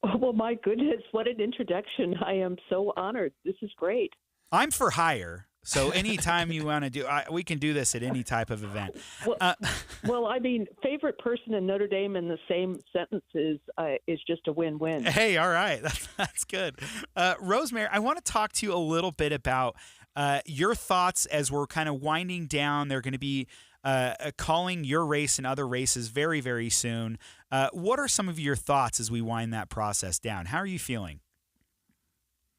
Well, my goodness, what an introduction. I am so honored. This is great. I'm for hire, so anytime you want to do, we can do this at any type of event. Well, I mean, favorite person in Notre Dame in the same sentence is just a win-win. Hey, all right. That's good. Rosemary, I want to talk to you a little bit about your thoughts as we're kind of winding down. They're going to be calling your race and other races very, very soon. What are some of your thoughts as we wind that process down? How are you feeling?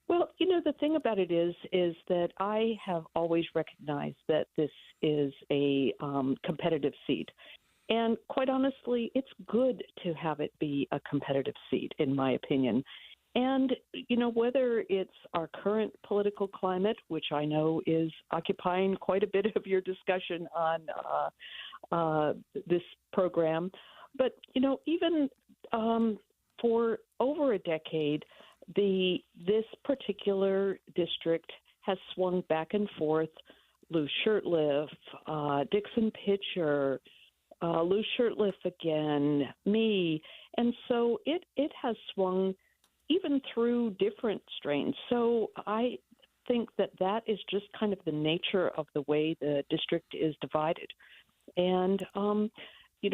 Well, the thing about it is that I have always recognized that this is a competitive seat. And quite honestly, it's good to have it be a competitive seat, in my opinion. And, whether it's our current political climate, which I know is occupying quite a bit of your discussion on this program, but, even for over a decade, this particular district has swung back and forth. Lou Shurtleff, Dixon Pitcher, Lou Shurtleff again, me. And so it has swung even through different strains. So I think that is just kind of the nature of the way the district is divided. And, you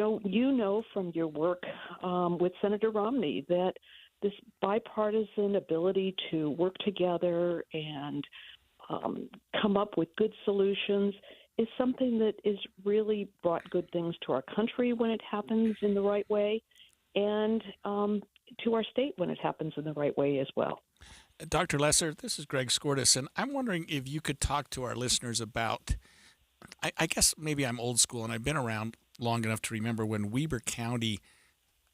know from your work with Senator Romney that this bipartisan ability to work together and come up with good solutions is something that is really brought good things to our country when it happens in the right way, and to our state when it happens in the right way as well. Dr. Lesser, this is Greg Skordas, and I'm wondering if you could talk to our listeners about, I guess maybe I'm old school and I've been around long enough to remember when Weber County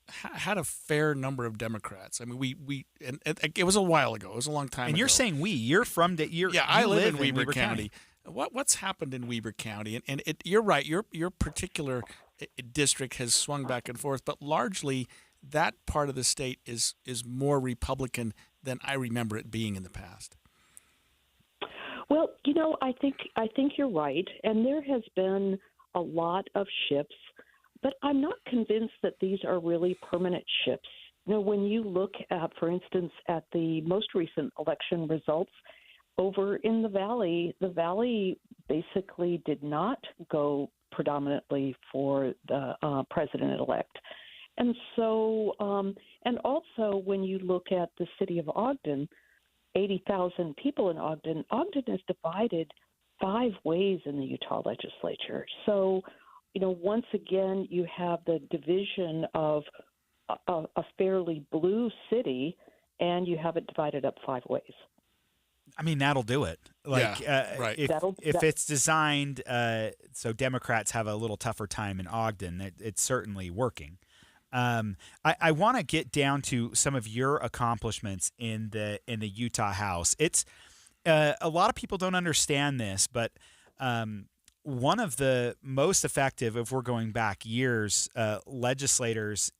had a fair number of Democrats. I mean, and it was a while ago. It was a long time ago. And you're saying you're from I live in Weber County. What's happened in Weber County? And you're right. Your particular district has swung back and forth, but largely that part of the state is more Republican than I remember it being in the past. Well, I think you're right, and there has been a lot of shifts, but I'm not convinced that these are really permanent shifts. When you look at, for instance, at the most recent election results over in the Valley basically did not go predominantly for the president-elect. And so, and also when you look at the city of Ogden, 80,000 people in Ogden is divided 5 ways in the Utah legislature. So, once again, you have the division of a fairly blue city, and you have it divided up 5 ways. I mean, that'll do it. Right. If it's designed so Democrats have a little tougher time in Ogden, it's certainly working. I want to get down to some of your accomplishments in the Utah House. It's a lot of people don't understand this, but one of the most effective, if we're going back years, legislators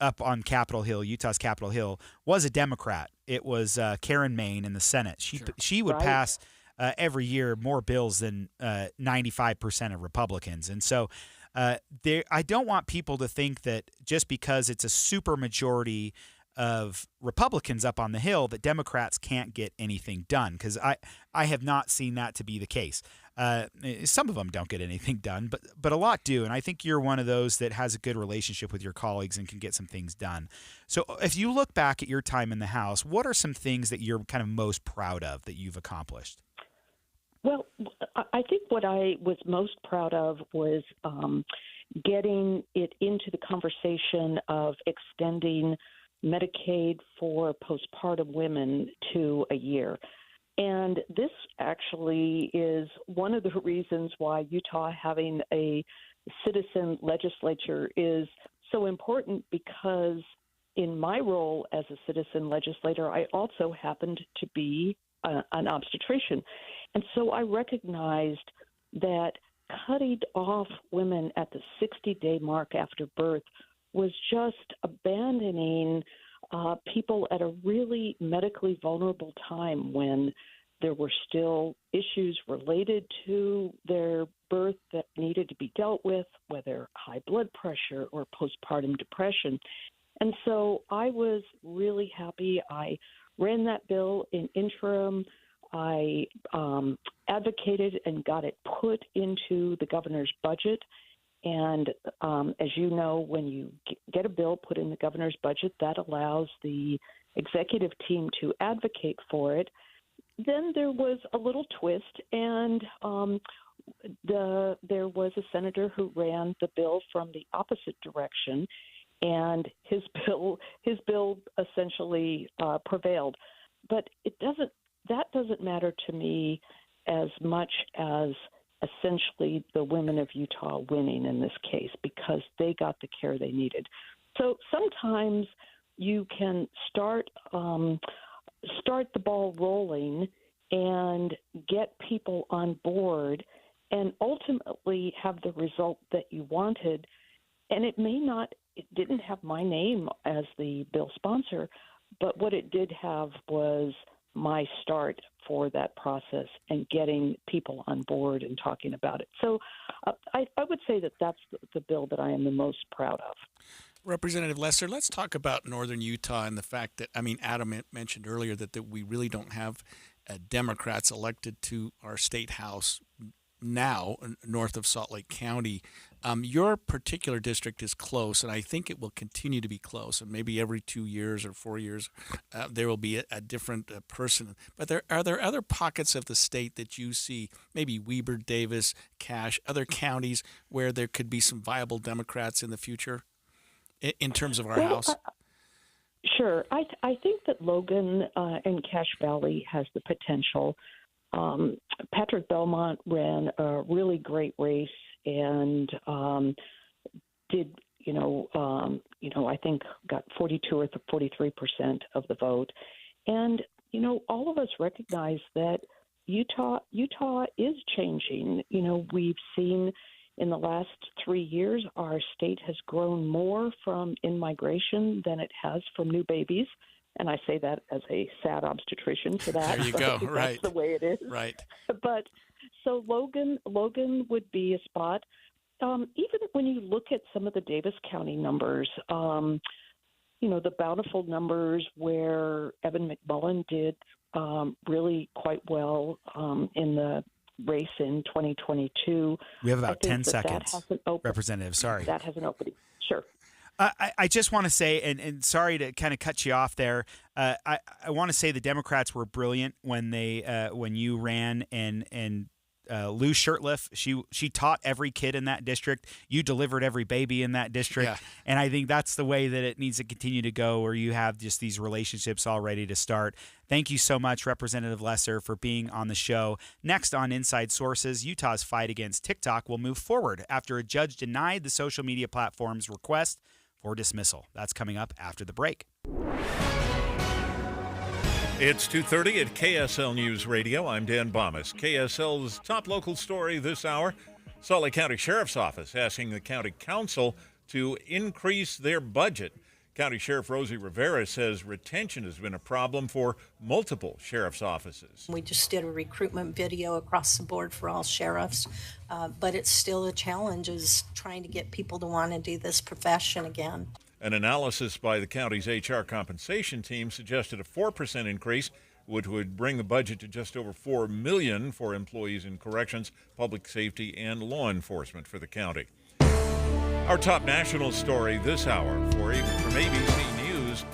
up on Capitol Hill, Utah's Capitol Hill, was a Democrat. It was Karen Maine in the Senate. She would pass every year more bills than 95% of Republicans, and so. I don't want people to think that just because it's a super majority of Republicans up on the Hill that Democrats can't get anything done, because I have not seen that to be the case. Some of them don't get anything done, but a lot do, and I think you're one of those that has a good relationship with your colleagues and can get some things done. So if you look back at your time in the House, what are some things that you're kind of most proud of that you've accomplished? Well, I think what I was most proud of was getting it into the conversation of extending Medicaid for postpartum women to a year. And this actually is one of the reasons why Utah having a citizen legislature is so important, because in my role as a citizen legislator, I also happened to be an obstetrician. And so I recognized that cutting off women at the 60-day mark after birth was just abandoning people at a really medically vulnerable time when there were still issues related to their birth that needed to be dealt with, whether high blood pressure or postpartum depression. And so I was really happy. I ran that bill in interim. I advocated and got it put into the governor's budget. And as you know, when you get a bill put in the governor's budget, that allows the executive team to advocate for it. Then there was a little twist, and there was a senator who ran the bill from the opposite direction, and his bill essentially prevailed. But that doesn't matter to me as much as essentially the women of Utah winning in this case, because they got the care they needed. So sometimes you can start the ball rolling and get people on board and ultimately have the result that you wanted. And it didn't have my name as the bill sponsor, but what it did have was my start for that process and getting people on board and talking about it. So I would say that that's the bill that I am the most proud of. Representative Lesser, let's talk about northern Utah and the fact that, Adam mentioned earlier that we really don't have Democrats elected to our state house now north of Salt Lake County. Your particular district is close, and I think it will continue to be close. And maybe every 2 years or 4 years, there will be a different person. But are there other pockets of the state that you see, maybe Weber, Davis, Cache, other counties where there could be some viable Democrats in the future in terms of our house? Sure. I think that Logan and Cache Valley has the potential. Patrick Belmont ran a really great race and did, I think got 42 or 43% of the vote. And, all of us recognize that Utah is changing. We've seen in the last 3 years, our state has grown more from in-migration than it has from new babies. And I say that as a sad obstetrician for that. There you go. Right. That's the way it is. Right. But so Logan would be a spot. Even when you look at some of the Davis County numbers, the bountiful numbers where Evan McMullen did really quite well in the race in 2022. We have about 10 seconds. Representative, sorry. That has an opening. Sure. I just want to say, and sorry to kind of cut you off there. I want to say the Democrats were brilliant when you ran and Lou Shurtleff, she taught every kid in that district. You delivered every baby in that district. Yeah. And I think that's the way that it needs to continue to go, where you have just these relationships all ready to start. Thank you so much, Representative Lesser, for being on the show. Next on Inside Sources, Utah's fight against TikTok will move forward after a judge denied the social media platform's request for dismissal. That's coming up after the break. It's 2:30 at KSL News Radio. I'm Dan Bomas. KSL's top local story this hour, Salt Lake County Sheriff's Office asking the county council to increase their budget. County Sheriff Rosie Rivera says retention has been a problem for multiple sheriff's offices. We just did a recruitment video across the board for all sheriffs, but it's still a challenge is trying to get people to want to do this profession again. An analysis by the county's HR compensation team suggested a 4% increase, which would bring the budget to just over $4 million for employees in corrections, public safety, and law enforcement for the county. Our top national story this hour from ABC News,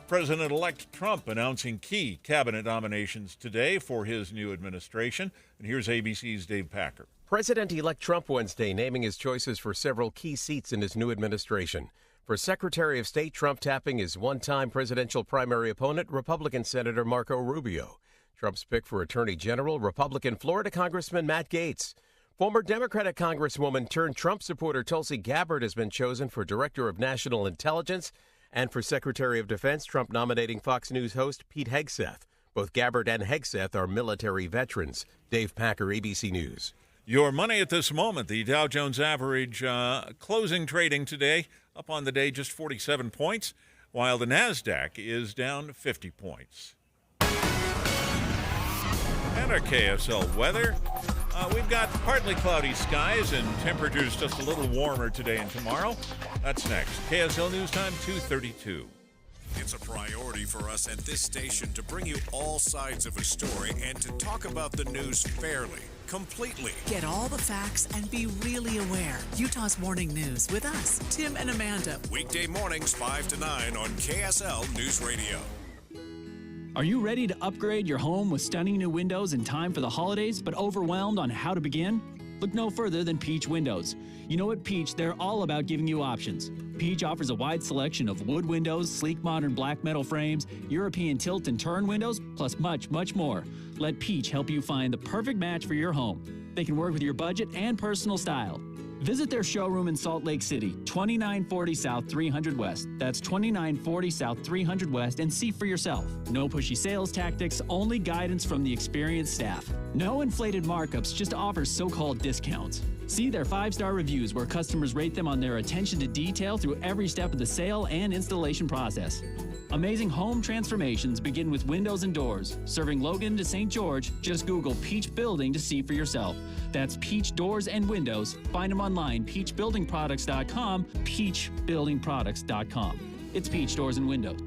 President-elect Trump announcing key cabinet nominations today for his new administration. And here's ABC's Dave Packer. President-elect Trump Wednesday naming his choices for several key seats in his new administration. For Secretary of State, Trump tapping his one-time presidential primary opponent, Republican Senator Marco Rubio. Trump's pick for Attorney General, Republican Florida Congressman Matt Gaetz. Former Democratic Congresswoman turned Trump supporter Tulsi Gabbard has been chosen for Director of National Intelligence. And for Secretary of Defense, Trump nominating Fox News host Pete Hegseth. Both Gabbard and Hegseth are military veterans. Dave Packer, ABC News. Your money at this moment, the Dow Jones average closing trading today up on the day just 47 points, while the NASDAQ is down 50 points. And our KSL weather. We've got partly cloudy skies and temperatures just a little warmer today and tomorrow. That's next. KSL News Time, 2:32. It's a priority for us at this station to bring you all sides of a story and to talk about the news fairly, completely. Get all the facts and be really aware. Utah's Morning News with us, Tim and Amanda. Weekday mornings 5 to 9 on KSL News Radio. Are you ready to upgrade your home with stunning new windows in time for the holidays, but overwhelmed on how to begin? Look no further than Peach Windows. You know at Peach, they're all about giving you options. Peach offers a wide selection of wood windows, sleek modern black metal frames, European tilt and turn windows, plus much, much more. Let Peach help you find the perfect match for your home. They can work with your budget and personal style. Visit their showroom in Salt Lake City, 2940 South 300 West. That's 2940 South 300 West, and see for yourself. No pushy sales tactics, only guidance from the experienced staff. No inflated markups, just offers so-called discounts. See their 5-star reviews where customers rate them on their attention to detail through every step of the sale and installation process. Amazing home transformations begin with windows and doors. Serving Logan to St. George, just Google Peach Building to see for yourself. That's Peach Doors and Windows. Find them online, peachbuildingproducts.com, peachbuildingproducts.com. It's Peach Doors and Windows.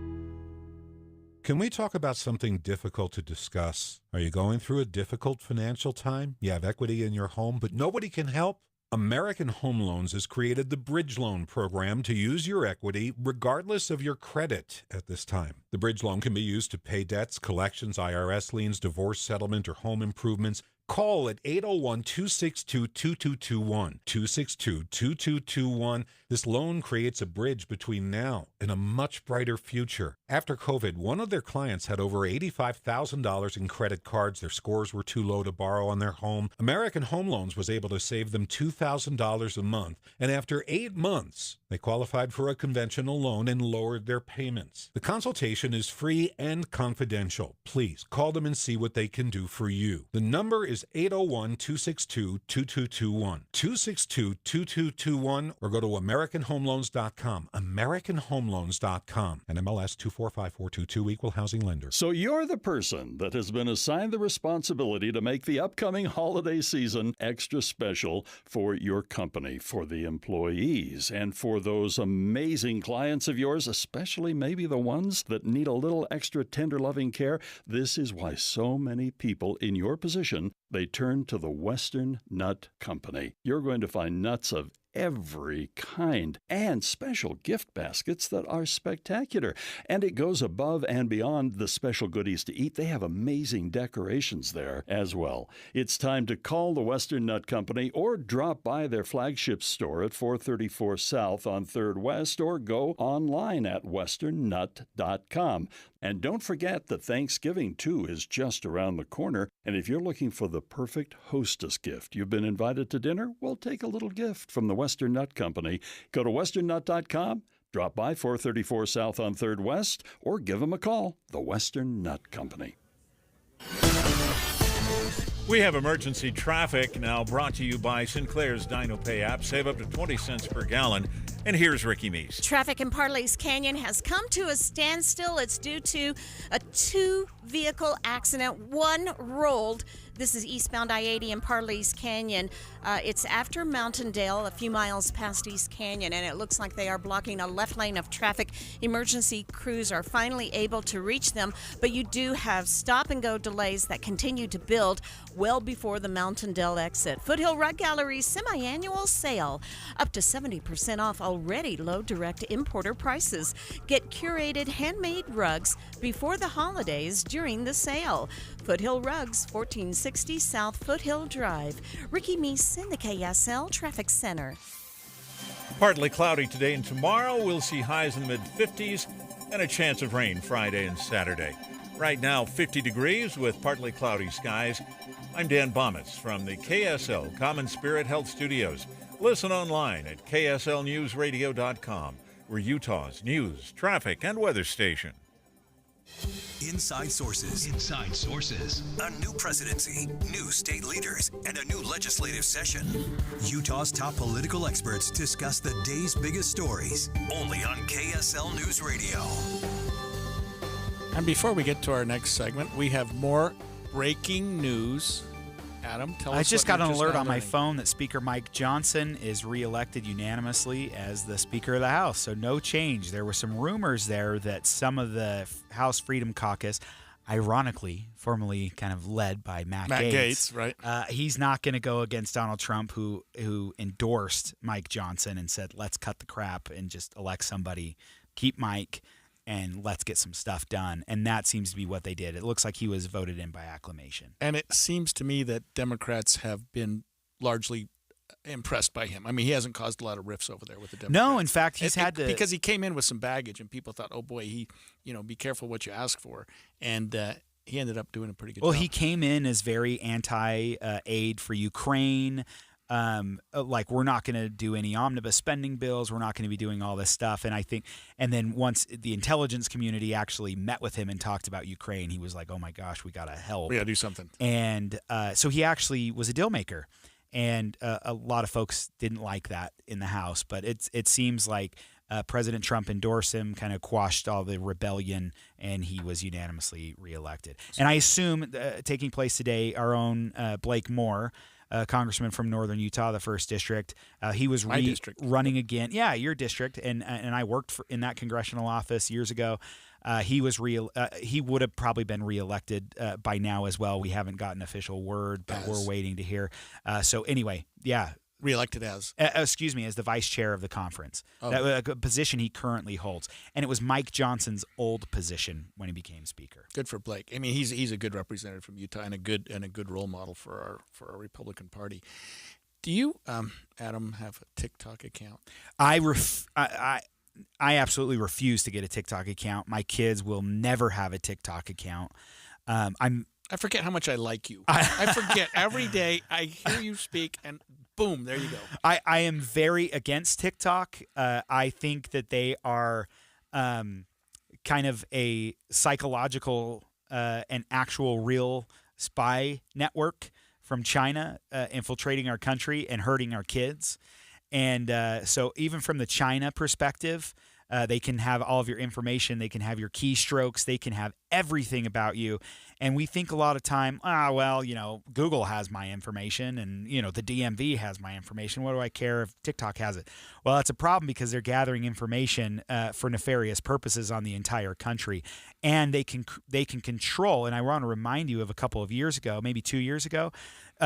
Can we talk about something difficult to discuss? Are you going through a difficult financial time? You have equity in your home, but nobody can help? American Home Loans has created the Bridge Loan program to use your equity regardless of your credit at this time. The Bridge Loan can be used to pay debts, collections, IRS liens, divorce settlement, or home improvements. Call at 801-262-2221, 262-2221. This loan creates a bridge between now and a much brighter future. After COVID, one of their clients had over $85,000 in credit cards. Their scores were too low to borrow on their home. American Home Loans was able to save them $2,000 a month. And after 8 months, they qualified for a conventional loan and lowered their payments. The consultation is free and confidential. Please call them and see what they can do for you. The number is 801-262-2221, 262-2221, or go to AmericanHomeLoans.com, AmericanHomeLoans.com, and MLS 245422, Equal Housing Lender. So you're the person that has been assigned the responsibility to make the upcoming holiday season extra special for your company, for the employees, and for those amazing clients of yours, especially maybe the ones that need a little extra tender loving care. This is why so many people in your position, they turn to the Western Nut Company. You're going to find nuts of every kind and special gift baskets that are spectacular. And it goes above and beyond the special goodies to eat. They have amazing decorations there as well. It's time to call the Western Nut Company or drop by their flagship store at 434 South on 3rd West or go online at westernnut.com. And don't forget that Thanksgiving, too, is just around the corner. And if you're looking for the perfect hostess gift, you've been invited to dinner? Well, take a little gift from the Western Nut Company. Go to westernnut.com. Drop by 434 South on 3rd West or give them a call, the Western Nut Company. We have emergency traffic now, brought to you by Sinclair's Dino Pay app. Save up to 20 cents per gallon. And here's Ricky Meese. Traffic in Parley's Canyon has come to a standstill. It's due to a two-vehicle accident. One rolled. This is eastbound I-80 in Parley's Canyon. It's after Mountaindale, a few miles past East Canyon, and it looks like they are blocking a left lane of traffic. Emergency crews are finally able to reach them, but you do have stop-and-go delays that continue to build well before the Mountaindale exit. Foothill Rug Gallery's semi-annual sale, up to 70% off already low direct importer prices. Get curated handmade rugs before the holidays during the sale. Foothill Rugs, 1460 South Foothill Drive. Ricky Meese in the KSL Traffic Center. Partly cloudy today and tomorrow. We'll see highs in the mid-50s and a chance of rain Friday and Saturday. Right now, 50 degrees with partly cloudy skies. I'm Dan Bomitz from the KSL Common Spirit Health Studios. Listen online at kslnewsradio.com. We're Utah's news, traffic, and weather station. Inside Sources. Inside Sources. A new presidency, new state leaders, and a new legislative session. Utah's top political experts discuss the day's biggest stories. Only on KSL News Radio. And before we get to our next segment, we have more breaking news. Adam, tell us. I just got an alert on my learning. phone that Speaker Mike Johnson is reelected unanimously as the Speaker of the House. So no change. There were some rumors there that some of the House Freedom Caucus, ironically, formerly kind of led by Matt Gaetz, right? He's not going to go against Donald Trump, who endorsed Mike Johnson and said, let's cut the crap and just elect somebody, keep Mike, and let's get some stuff done. And that seems to be what they did. It looks like he was voted in by acclamation. And it seems to me that Democrats have been largely impressed by him. I mean, he hasn't caused a lot of rifts over there with the Democrats. No, in fact, he's had to... Because he came in with some baggage, and people thought, oh, boy, be careful what you ask for. And he ended up doing a pretty good job. Well, he came in as very anti-aid for Ukraine. Like, we're not going to do any omnibus spending bills. We're not going to be doing all this stuff. And I think, and then once the intelligence community actually met with him and talked about Ukraine, he was like, oh my gosh, we got to help. We got to do something. And so he actually was a deal maker. And a lot of folks didn't like that in the House. But it seems like President Trump endorsed him, kind of quashed all the rebellion, and he was unanimously reelected. And I assume taking place today, our own Blake Moore, congressman from northern Utah, the 1st District. He was running again. Yeah, your district. And I worked in that congressional office years ago. He would have probably been reelected by now as well. We haven't gotten official word, but we're waiting to hear. So anyway, yeah. Reelected as? As the vice chair of the conference. Oh. That position he currently holds. And it was Mike Johnson's old position when he became speaker. Good for Blake. I mean, he's a good representative from Utah and a good role model for our Republican Party. Do you, Adam, have a TikTok account? I absolutely refuse to get a TikTok account. My kids will never have a TikTok account. I forget how much I like you. I forget every day. I hear you speak, and boom, there you go. I am very against TikTok. I think that they are kind of a psychological and actual real spy network from China infiltrating our country and hurting our kids. And so even from the China perspective, they can have all of your information. They can have your keystrokes. They can have everything about you. And we think a lot of time, Google has my information and, the DMV has my information. What do I care if TikTok has it? Well, that's a problem because they're gathering information for nefarious purposes on the entire country. And they can control, and I want to remind you of a couple of years ago, maybe 2 years ago,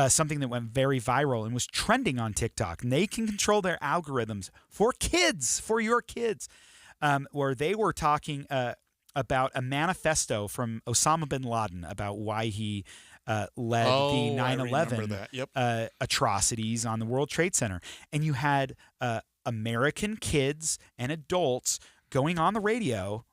something that went very viral and was trending on TikTok. And they can control their algorithms for kids, for your kids, where they were talking about a manifesto from Osama bin Laden about why he led the 9/11 atrocities on the World Trade Center. And you had American kids and adults going on the radio,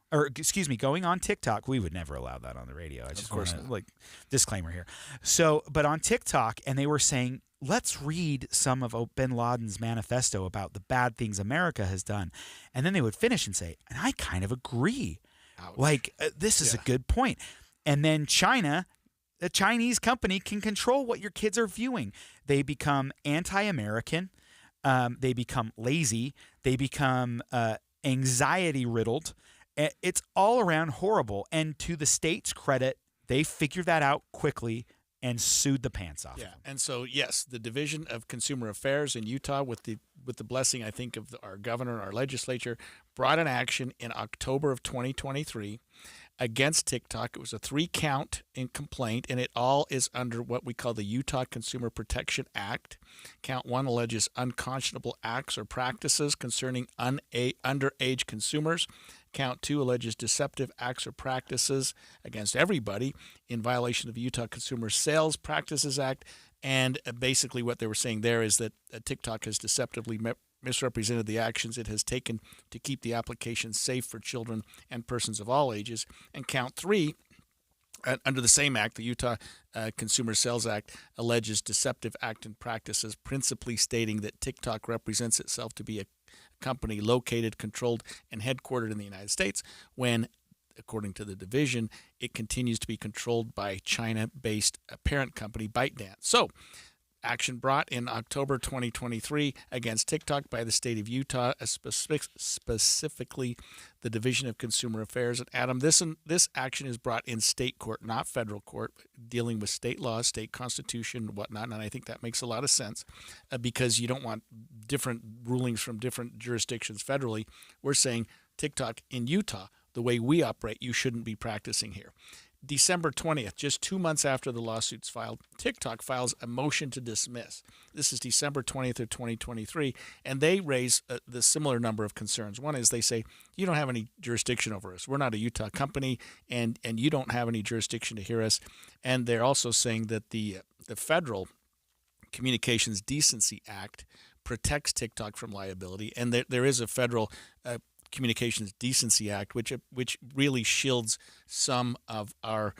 going on TikTok. We would never allow that on the radio. I just want to, disclaimer here. So, but on TikTok, and they were saying, let's read some of bin Laden's manifesto about the bad things America has done. And then they would finish and say, and I kind of agree. Ouch. Like, this is a good point. And then China, a Chinese company, can control what your kids are viewing. They become anti-American. They become lazy. They become anxiety-riddled. It's all around horrible. And to the state's credit, they figured that out quickly and sued the pants off. Yeah, and so yes, the Division of Consumer Affairs in Utah, with the blessing, I think, of our governor, our legislature, brought an action in October of 2023 against TikTok. It was a 3-count in complaint, and it all is under what we call the Utah Consumer Protection Act. Count 1 alleges unconscionable acts or practices concerning underage consumers. Count 2 alleges deceptive acts or practices against everybody in violation of the Utah Consumer Sales Practices Act. And basically what they were saying there is that TikTok has deceptively misrepresented the actions it has taken to keep the application safe for children and persons of all ages. And count 3, under the same act, the Utah Consumer Sales Act alleges deceptive act and practices, principally stating that TikTok represents itself to be a company located, controlled, and headquartered in the United States when, according to the division, it continues to be controlled by China-based parent company ByteDance. So, action brought in October 2023 against TikTok by the state of Utah, specifically the Division of Consumer Affairs. And Adam, this action is brought in state court, not federal court, dealing with state laws, state constitution, whatnot. And I think that makes a lot of sense because you don't want different rulings from different jurisdictions federally. We're saying TikTok in Utah, the way we operate, you shouldn't be practicing here. December 20th, just 2 months after the lawsuit's filed, TikTok files a motion to dismiss. This is December 20th of 2023, and they raise the similar number of concerns. One is they say, you don't have any jurisdiction over us. We're not a Utah company, and you don't have any jurisdiction to hear us. And they're also saying that the federal Communications Decency Act protects TikTok from liability, and there is a federal Communications Decency Act, which really shields some of our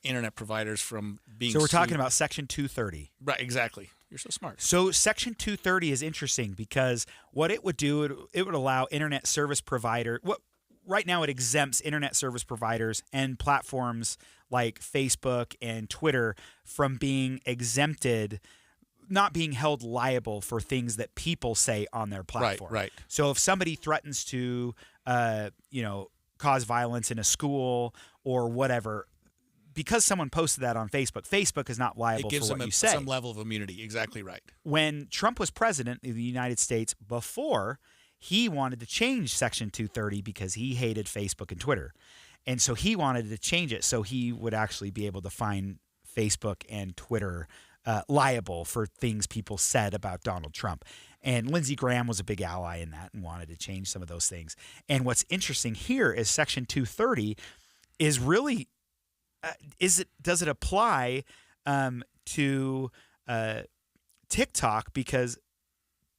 internet providers from being So we're talking sued. about Section 230. Right, exactly. You're so smart. So Section 230 is interesting because what it would do, it would allow internet service provider. Right now it exempts internet service providers and platforms like Facebook and Twitter from being exempted, not being held liable for things that people say on their platform. Right. So if somebody threatens to, cause violence in a school or whatever, because someone posted that on Facebook, Facebook is not liable It gives for what them you say. some level of immunity. Exactly right. When Trump was president of the United States before, he wanted to change Section 230 because he hated Facebook and Twitter. And so he wanted to change it so he would actually be able to find Facebook and Twitter liable for things people said about Donald Trump. And Lindsey Graham was a big ally in that and wanted to change some of those things. And what's interesting here is Section 230 is really, does it apply to TikTok because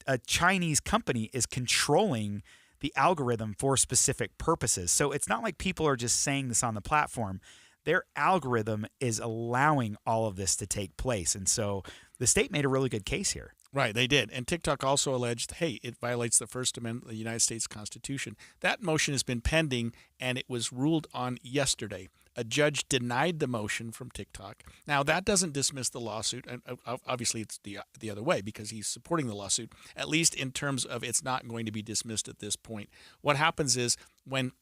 a Chinese company is controlling the algorithm for specific purposes. So it's not like people are just saying this on the platform. Their algorithm is allowing all of this to take place. And so the state made a really good case here. Right, they did. And TikTok also alleged, hey, it violates the First Amendment of the United States Constitution. That motion has been pending, and it was ruled on yesterday. A judge denied the motion from TikTok. Now, that doesn't dismiss the lawsuit. And obviously, it's the other way because he's supporting the lawsuit, at least in terms of it's not going to be dismissed at this point. What happens is when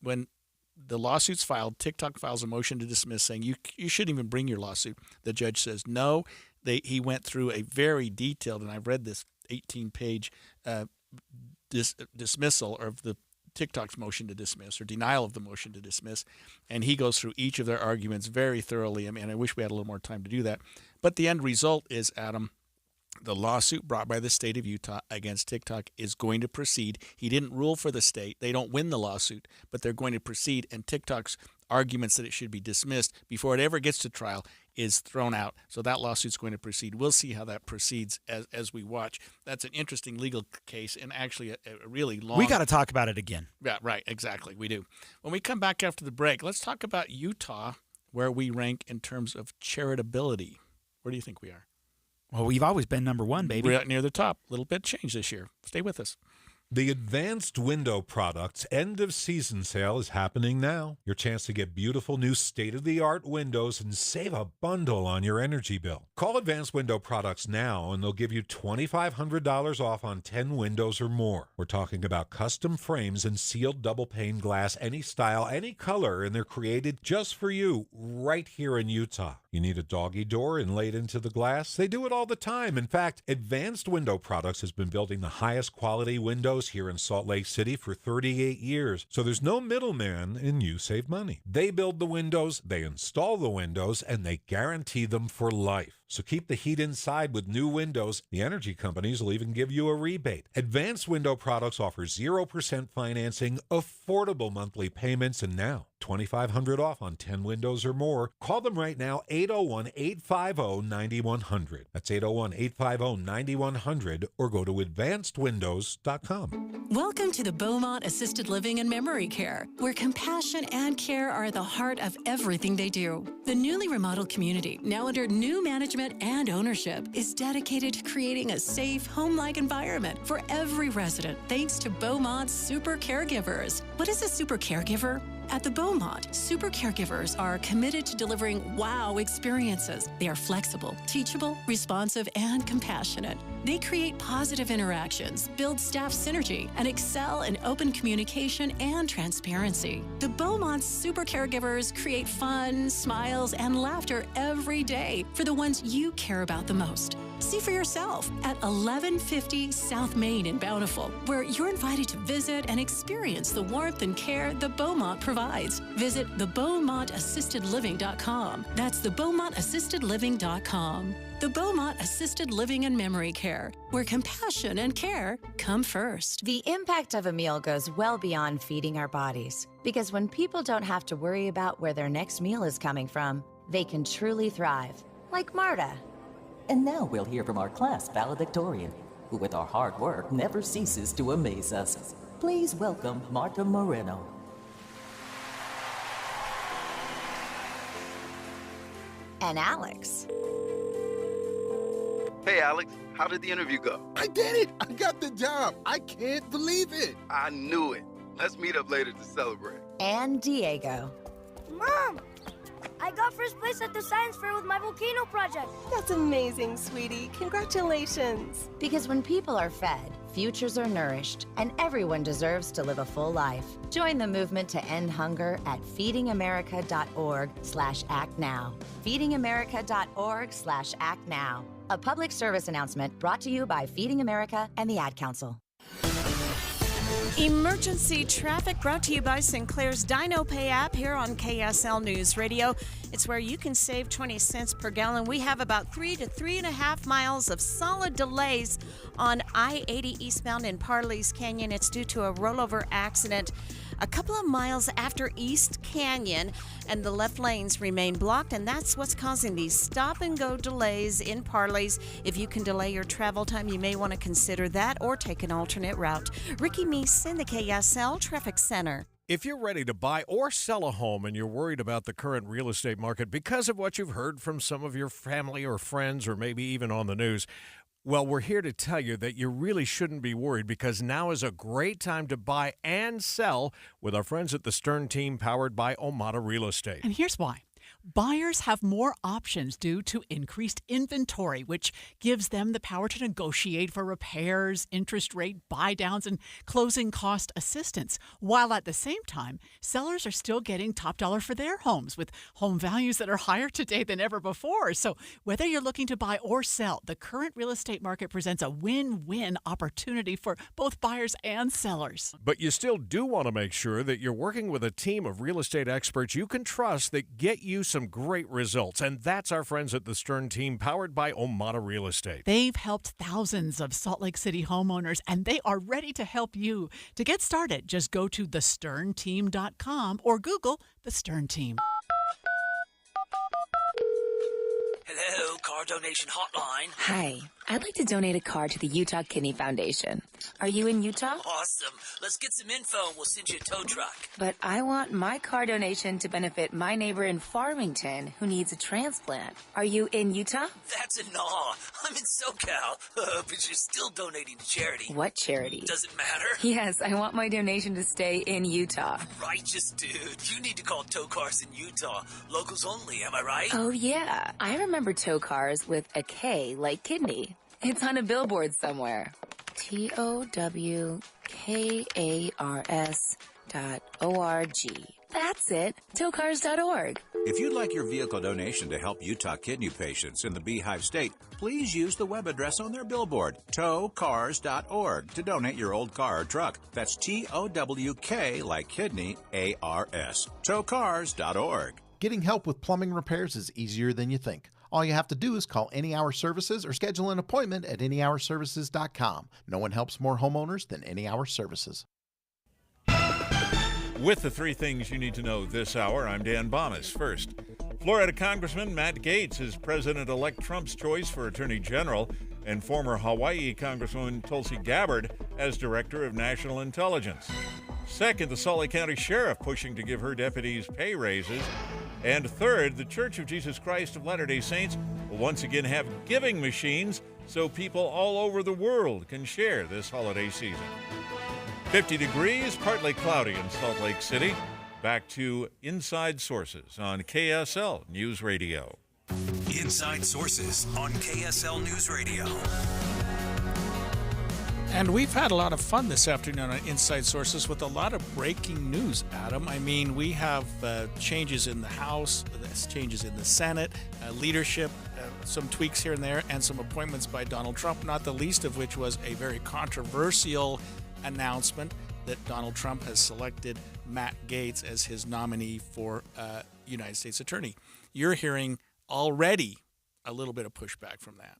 the lawsuit's filed, TikTok files a motion to dismiss saying you shouldn't even bring your lawsuit. The judge says no. He went through a very detailed, and I've read this 18-page dismissal of the TikTok's motion to dismiss or denial of the motion to dismiss, and he goes through each of their arguments very thoroughly. I mean, I wish we had a little more time to do that. But the end result is, Adam, the lawsuit brought by the state of Utah against TikTok is going to proceed. He didn't rule for the state. They don't win the lawsuit, but they're going to proceed, and TikTok's arguments that it should be dismissed before it ever gets to trial is thrown out. So that lawsuit's going to proceed. We'll see how that proceeds as we watch. That's an interesting legal case and actually a really long... We got to talk about it again. Yeah, right, exactly. We do. When we come back after the break, let's talk about Utah, where we rank in terms of charitability. Where do you think we are? Well, we've always been number one, baby. Right near the top. A little bit changed this year. Stay with us. The Advanced Window Products end-of-season sale is happening now. Your chance to get beautiful new state-of-the-art windows and save a bundle on your energy bill. Call Advanced Window Products now, and they'll give you $2,500 off on 10 windows or more. We're talking about custom frames and sealed double-pane glass, any style, any color, and they're created just for you right here in Utah. You need a doggy door inlaid into the glass? They do it all the time. In fact, Advanced Window Products has been building the highest quality windows here in Salt Lake City for 38 years. So there's no middleman and you save money. They build the windows, they install the windows, and they guarantee them for life. So keep the heat inside with new windows. The energy companies will even give you a rebate. Advanced Window Products offer 0% financing, affordable monthly payments, and now $2,500 off on 10 windows or more. Call them right now, 801-850-9100. That's 801-850-9100, or go to advancedwindows.com. Welcome to the Beaumont Assisted Living and Memory Care, where compassion and care are at the heart of everything they do. The newly remodeled community, now under new management and ownership, is dedicated to creating a safe, home-like environment for every resident, thanks to Beaumont's super caregivers. What is a super caregiver? At the Beaumont, super caregivers are committed to delivering wow experiences. They are flexible, teachable, responsive, and compassionate. They create positive interactions, build staff synergy, and excel in open communication and transparency. The Beaumont super caregivers create fun, smiles, and laughter every day for the ones you care about the most. See for yourself at 1150 South Main in Bountiful, where you're invited to visit and experience the warmth and care the Beaumont provides. Visit thebeaumontassistedliving.com. That's thebeaumontassistedliving.com. The Beaumont Assisted Living and Memory Care, where compassion and care come first. The impact of a meal goes well beyond feeding our bodies, because when people don't have to worry about where their next meal is coming from, they can truly thrive, like Marta. And now we'll hear from our class valedictorian, who with our hard work never ceases to amaze us. Please welcome Marta Moreno. And Alex. Hey, Alex, how did the interview go? I did it! I got the job! I can't believe it! I knew it. Let's meet up later to celebrate. And Diego. Mom! I got first place at the science fair with my volcano project. That's amazing, sweetie. Congratulations. Because when people are fed, futures are nourished, and everyone deserves to live a full life. Join the movement to end hunger at feedingamerica.org/actnow. feedingamerica.org/actnow. A public service announcement brought to you by Feeding America and the Ad Council. Emergency traffic brought to you by Sinclair's Dino Pay app here on KSL News Radio. It's where you can save 20 cents per gallon. We have about 3 to 3.5 miles of solid delays on I-80 eastbound in Parley's Canyon. It's due to a rollover accident a couple of miles after East Canyon, and the left lanes remain blocked, and that's what's causing these stop-and-go delays in Parley's. If you can delay your travel time, you may want to consider that or take an alternate route. Ricky Meese in the KSL Traffic Center. If you're ready to buy or sell a home and you're worried about the current real estate market because of what you've heard from some of your family or friends or maybe even on the news, well, we're here to tell you that you really shouldn't be worried, because now is a great time to buy and sell with our friends at the Stern team, powered by Omada Real Estate. And here's why. Buyers have more options due to increased inventory, which gives them the power to negotiate for repairs, interest rate buy-downs, and closing cost assistance, while at the same time, sellers are still getting top dollar for their homes with home values that are higher today than ever before. So whether you're looking to buy or sell, the current real estate market presents a win-win opportunity for both buyers and sellers. But you still do want to make sure that you're working with a team of real estate experts you can trust that get you some great results, and that's our friends at the Stern team, powered by Omada Real Estate. They've helped thousands of Salt Lake City homeowners, and they are ready to help you. To get started, just go to thesternteam.com or Google the Stern Team. Hello, car donation hotline. Hi, I'd like to donate a car to the Utah Kidney Foundation. Are you in Utah? Awesome. Let's get some info and we'll send you a tow truck. But I want my car donation to benefit my neighbor in Farmington who needs a transplant. Are you in Utah? That's a no. I'm in SoCal, but you're still donating to charity. What charity? Doesn't matter. Yes, I want my donation to stay in Utah. Righteous dude. You need to call tow cars in Utah. Locals only, am I right? Oh, yeah. I remember tow cars with a K like kidney. It's on a billboard somewhere. TOWKARS.org. That's it. Towcars.org. If you'd like your vehicle donation to help Utah kidney patients in the Beehive State, please use the web address on their billboard, towcars.org, to donate your old car or truck. That's TOWK like kidney, ARS. Towcars.org. Getting help with plumbing repairs is easier than you think. All you have to do is call Any Hour Services or schedule an appointment at anyhourservices.com. No one helps more homeowners than Any Hour Services. With the three things you need to know this hour, I'm Dan Bomas. First, Florida Congressman Matt Gaetz is President-elect Trump's choice for Attorney General, and former Hawaii Congresswoman Tulsi Gabbard as Director of National Intelligence. Second, the Salt Lake County Sheriff pushing to give her deputies pay raises. And third, the Church of Jesus Christ of Latter-day Saints will once again have giving machines so people all over the world can share this holiday season. 50 degrees, partly cloudy in Salt Lake City. Back to Inside Sources on KSL News Radio. Inside Sources on KSL News Radio. And we've had a lot of fun this afternoon on Inside Sources with a lot of breaking news, Adam. I mean, we have changes in the House, changes in the Senate, leadership, some tweaks here and there, and some appointments by Donald Trump, not the least of which was a very controversial announcement that Donald Trump has selected Matt Gaetz as his nominee for United States Attorney. You're hearing already a little bit of pushback from that.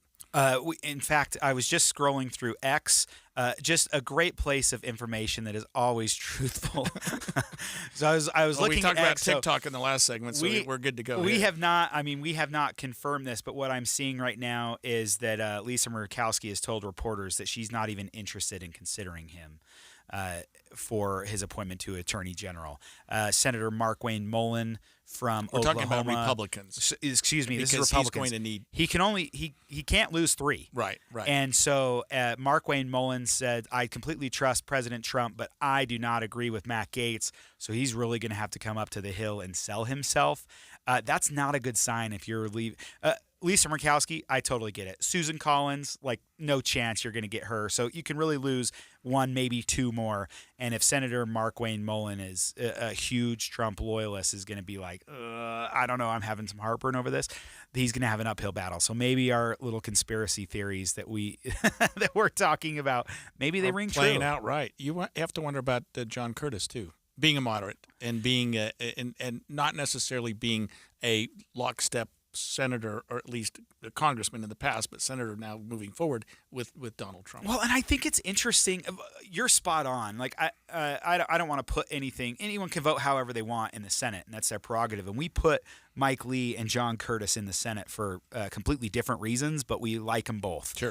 In fact, I was just scrolling through X, just a great place of information that is always truthful. So I was looking we talked at about X, TikTok in the last segment, so we're good to go. We have not confirmed this, but what I'm seeing right now is that Lisa Murkowski has told reporters that she's not even interested in considering him for his appointment to Attorney General. Senator Mark Wayne Mullen from We're Oklahoma. talking about Republicans. Excuse me, this is Because Republicans. he's going to need. He can't lose 3. Right. And so Mark Wayne Mullen said, I completely trust President Trump, but I do not agree with Matt Gaetz. So he's really going to have to come up to the Hill and sell himself. That's not a good sign if you're leaving. Lisa Murkowski, I totally get it. Susan Collins, no chance you're going to get her. So you can really lose 1, maybe 2 more. And if Senator Mark Wayne Mullen is a huge Trump loyalist, is going to be like, I don't know, I'm having some heartburn over this, he's going to have an uphill battle. So maybe our little conspiracy theories that we're talking about, maybe they ring true. Playing out right. You have to wonder about John Curtis too, being a moderate and being and not necessarily being a lockstep senator, or at least a congressman in the past, but senator now moving forward with Donald Trump. Well, and I think it's interesting. You're spot on. I don't want to put anything. Anyone can vote however they want in the Senate, and that's their prerogative. And we put Mike Lee and John Curtis in the Senate for completely different reasons, but we like them both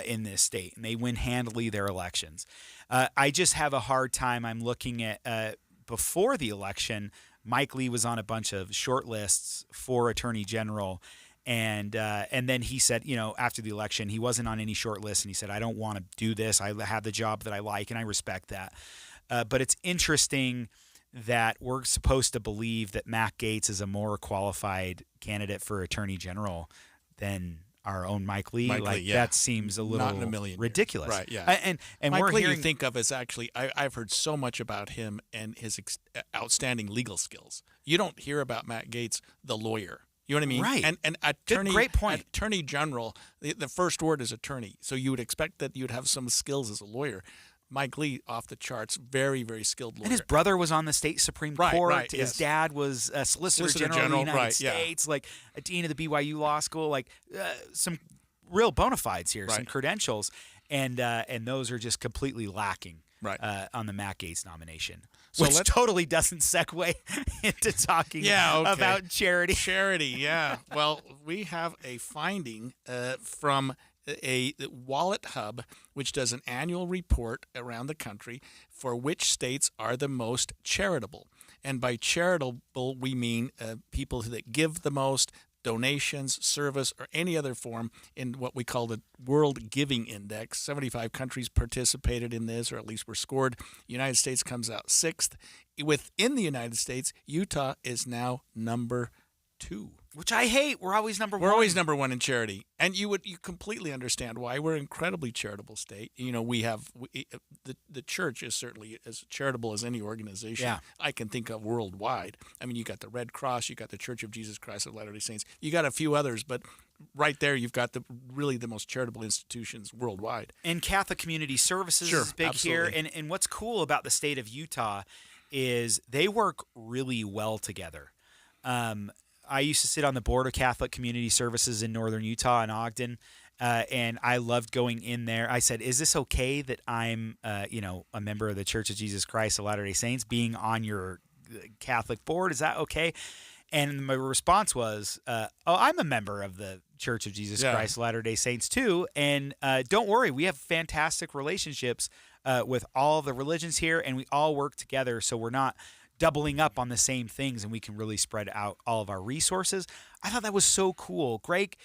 in this state, and they win handily their elections. I just have a hard time. I'm looking at before the election, Mike Lee was on a bunch of short lists for Attorney General, and then he said, after the election, he wasn't on any short lists, and he said, I don't want to do this. I have the job that I like, and I respect that. But it's interesting that we're supposed to believe that Matt Gaetz is a more qualified candidate for Attorney General than our own Mike Lee. That seems a little not in a million ridiculous. Years. Right, yeah. And Mike we're Lee hearing, you think of as actually, I've heard so much about him and his outstanding legal skills. You don't hear about Matt Gaetz, the lawyer. You know what I mean? Right. And attorney, great point. Attorney General, the first word is attorney. So you would expect that you'd have some skills as a lawyer. Mike Lee, off the charts, very, very skilled lawyer. And his brother was on the state Supreme Court. Right, his dad was a Solicitor General of the United States, a dean of the BYU Law School, some real bona fides here, some credentials, and those are just completely lacking on the Matt Gaetz nomination. So which totally doesn't segue into talking about charity. Charity, yeah. Well, we have a finding from a wallet hub which does an annual report around the country for which states are the most charitable. And by charitable, we mean people that give the most, donations, service, or any other form in what we call the World Giving Index. 75 countries participated in this, or at least were scored. The United States comes out 6th. Within the United States, Utah is now number 2. Which I hate. We're always number 1. We're always number 1 in charity. And you completely understand why. We're an incredibly charitable state. We have the church is certainly as charitable as any organization I can think of worldwide. I mean, you got the Red Cross, you got the Church of Jesus Christ of Latter-day Saints. You got a few others, but right there you've got really the most charitable institutions worldwide. And Catholic Community Services is big absolutely. here. And what's cool about the state of Utah is they work really well together. I used to sit on the board of Catholic Community Services in northern Utah in Ogden, and I loved going in there. I said, is this okay that I'm a member of the Church of Jesus Christ of Latter-day Saints being on your Catholic board? Is that okay? And my response was, I'm a member of the Church of Jesus Christ of Latter-day Saints too, and don't worry, we have fantastic relationships with all the religions here, and we all work together, so we're not doubling up on the same things, and we can really spread out all of our resources. I thought that was so cool. Greg,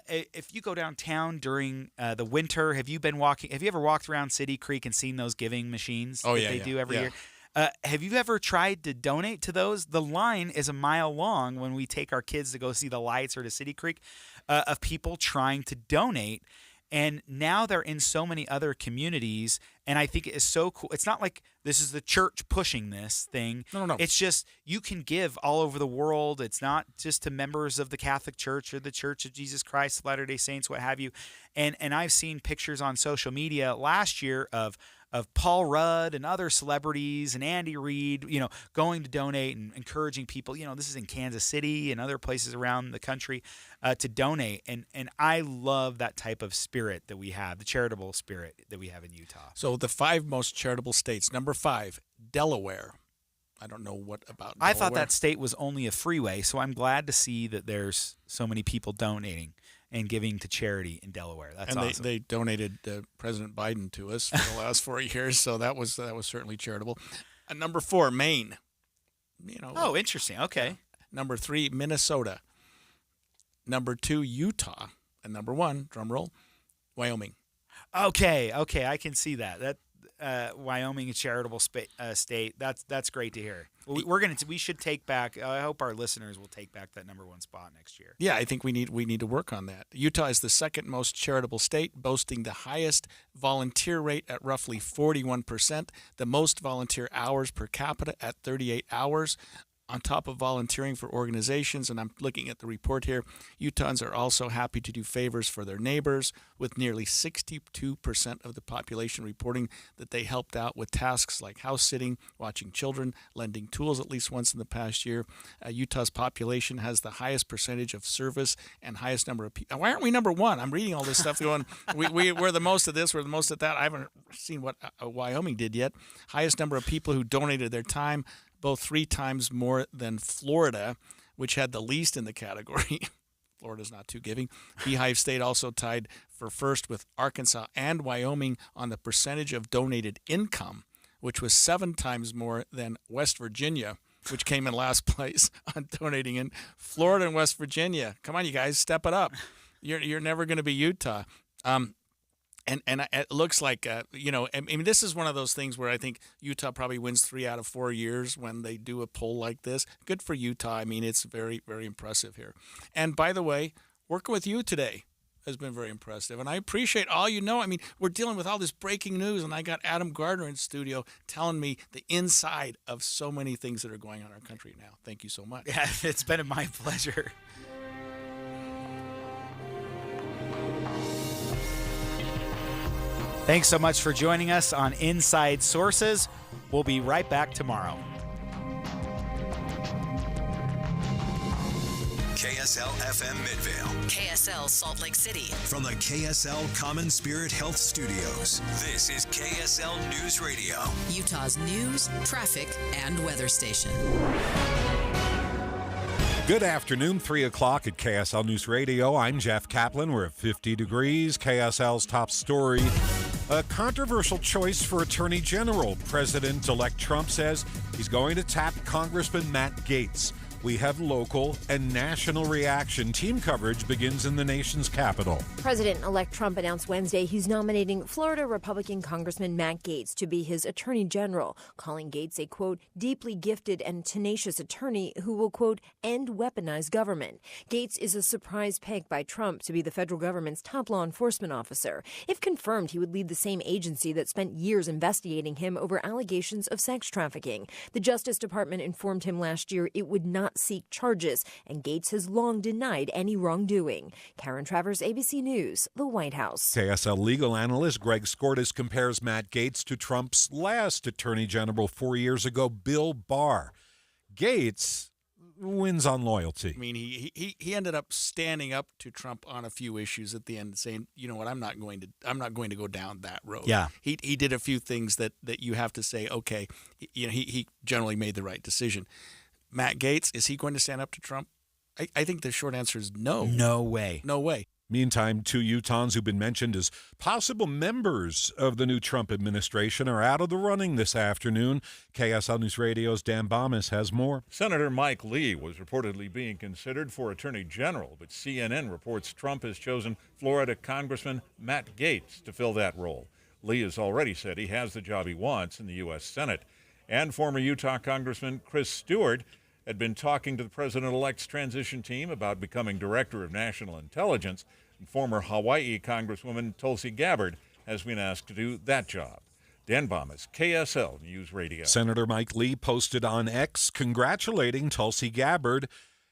if you go downtown during the winter, have you ever walked around City Creek and seen those giving machines they do every year? Have you ever tried to donate to those? The line is a mile long when we take our kids to go see the lights or to City Creek of people trying to donate. And now they're in so many other communities, and I think it is so cool. It's not like this is the church pushing this thing. No. It's just you can give all over the world. It's not just to members of the Catholic Church or the Church of Jesus Christ of Latter-day Saints, what have you. And I've seen pictures on social media last year of Paul Rudd and other celebrities and Andy Reid, going to donate and encouraging people. This is in Kansas City and other places around the country to donate. And I love that type of spirit that we have, the charitable spirit that we have in Utah. So the 5 most charitable states. Number 5, Delaware. I don't know what about Delaware. I thought that state was only a freeway, so I'm glad to see that there's so many people donating and giving to charity in Delaware. That's awesome. They donated President Biden to us for the last 4 years, so that was certainly charitable. Number 4, Maine. Oh, interesting. Okay. Number 3, Minnesota. Number 2, Utah, and number 1, drum roll, Wyoming. Okay, I can see that. Wyoming, a charitable state. That's great to hear. We should take back. I hope our listeners will take back that number 1 spot next year. Yeah, I think we need to work on that. Utah is the 2nd most charitable state, boasting the highest volunteer rate at roughly 41%, the most volunteer hours per capita at 38 hours. On top of volunteering for organizations, and I'm looking at the report here, Utahns are also happy to do favors for their neighbors, with nearly 62% of the population reporting that they helped out with tasks like house sitting, watching children, lending tools at least once in the past year. Utah's population has the highest percentage of service and highest number of people. Why aren't we number 1? I'm reading all this stuff going, we're the most of this, we're the most of that. I haven't seen what Wyoming did yet. Highest number of people who donated their time, both 3 times more than Florida, which had the least in the category. Florida's not too giving. Beehive State also tied for first with Arkansas and Wyoming on the percentage of donated income, which was 7 times more than West Virginia, which came in last place on donating in. Florida and West Virginia. Come on, you guys, step it up. You're never going to be Utah. And it looks like, I mean, this is one of those things where I think Utah probably wins 3 out of 4 years when they do a poll like this. Good for Utah. I mean, it's very, very impressive here. And by the way, working with you today has been very impressive. And I appreciate all you know. I mean, we're dealing with all this breaking news, and I got Adam Gardner in studio telling me the inside of so many things that are going on in our country now. Thank you so much. Yeah, it's been my pleasure. Thanks so much for joining us on Inside Sources. We'll be right back tomorrow. KSL FM Midvale. KSL Salt Lake City. From the KSL Common Spirit Health Studios, this is KSL News Radio. Utah's news, traffic, and weather station. Good afternoon, 3 o'clock at KSL News Radio. I'm Jeff Kaplan. We're at 50 degrees. KSL's top story. A controversial choice for Attorney General. President-elect Trump says he's going to tap Congressman Matt Gaetz. We have local and national reaction. Team coverage begins in the nation's capital. President-elect Trump announced Wednesday he's nominating Florida Republican Congressman Matt Gaetz to be his attorney general, calling Gaetz a, quote, deeply gifted and tenacious attorney who will, quote, end weaponized government. Gaetz is a surprise pick by Trump to be the federal government's top law enforcement officer. If confirmed, he would lead the same agency that spent years investigating him over allegations of sex trafficking. The Justice Department informed him last year it would not seek charges, and Gaetz has long denied any wrongdoing. Karen Travers, ABC News, the White House. KSL legal analyst Greg Skordas compares Matt Gaetz to Trump's last attorney general 4 years ago, Bill Barr. Gaetz wins on loyalty. I mean, he ended up standing up to Trump on a few issues at the end, saying, "You know what? I'm not going to go down that road." Yeah, he did a few things that you have to say, okay, you know, he generally made the right decision. Matt Gaetz, is he going to stand up to Trump? I think the short answer is no. No way. No way. Meantime, 2 Utahns who've been mentioned as possible members of the new Trump administration are out of the running this afternoon. KSL News Radio's Dan Bomas has more. Senator Mike Lee was reportedly being considered for Attorney General, but CNN reports Trump has chosen Florida Congressman Matt Gaetz to fill that role. Lee has already said he has the job he wants in the U.S. Senate. And former Utah Congressman Chris Stewart had been talking to the president-elect's transition team about becoming Director of National Intelligence, and former Hawaii Congresswoman Tulsi Gabbard has been asked to do that job. Dan Bomas, KSL News Radio. Senator Mike Lee posted on X congratulating Tulsi Gabbard.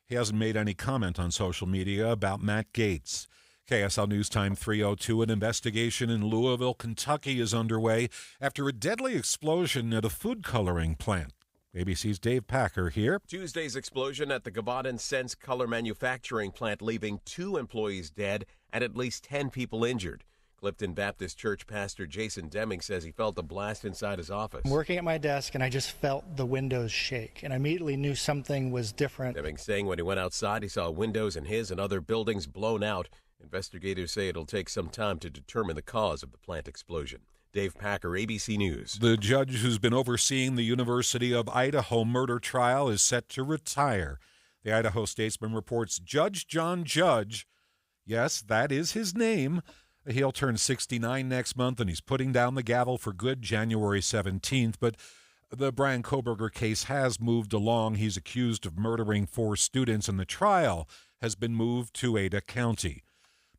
He hasn't made any comment on social media about Matt Gaetz. KSL News Time 3:02. An investigation in Louisville, Kentucky is underway after a deadly explosion at a food coloring plant. ABC's Dave Packer here. Tuesday's explosion at the Gabaudan Sense color manufacturing plant, leaving 2 employees dead and at least 10 people injured. Clifton Baptist Church pastor Jason Deming says he felt a blast inside his office. I'm working at my desk, and I just felt the windows shake, and I immediately knew something was different. Deming saying when he went outside, he saw windows in his and other buildings blown out. Investigators say it'll take some time to determine the cause of the plant explosion. Dave Packer, ABC News. The judge who's been overseeing the University of Idaho murder trial is set to retire. The Idaho Statesman reports Judge John Judge, yes, that is his name, he'll turn 69 next month, and he's putting down the gavel for good January 17th. But the Brian Koberger case has moved along. He's accused of murdering 4 students, and the trial has been moved to Ada County.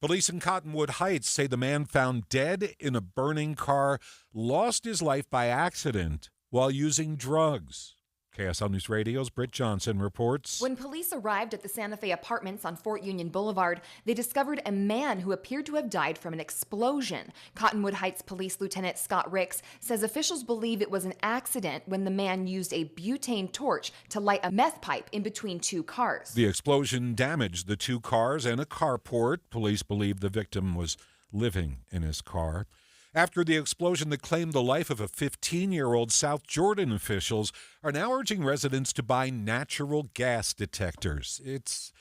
Police in Cottonwood Heights say the man found dead in a burning car lost his life by accident while using drugs. KSL News Radio's Britt Johnson reports. When police arrived at the Santa Fe apartments on Fort Union Boulevard, they discovered a man who appeared to have died from an explosion. Cottonwood Heights Police Lieutenant Scott Ricks says officials believe it was an accident when the man used a butane torch to light a meth pipe in between 2 cars. The explosion damaged the 2 cars and a carport. Police believe the victim was living in his car. After the explosion that claimed the life of a 15-year-old, South Jordan officials are now urging residents to buy natural gas detectors. It's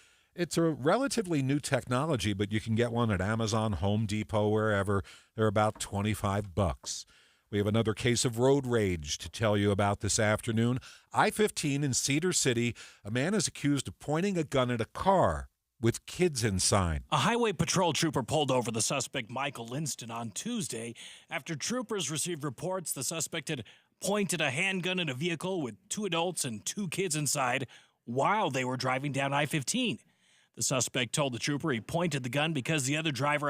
a relatively new technology, but you can get one at Amazon, Home Depot, wherever. They're about $25. We have another case of road rage to tell you about this afternoon. I-15 in Cedar City, a man is accused of pointing a gun at a car with kids inside. A highway patrol trooper pulled over the suspect Michael Linston on Tuesday after troopers received reports the suspect had pointed a handgun at a vehicle with 2 adults and 2 kids inside while they were driving down I-15. The suspect told the trooper he pointed the gun because the other driver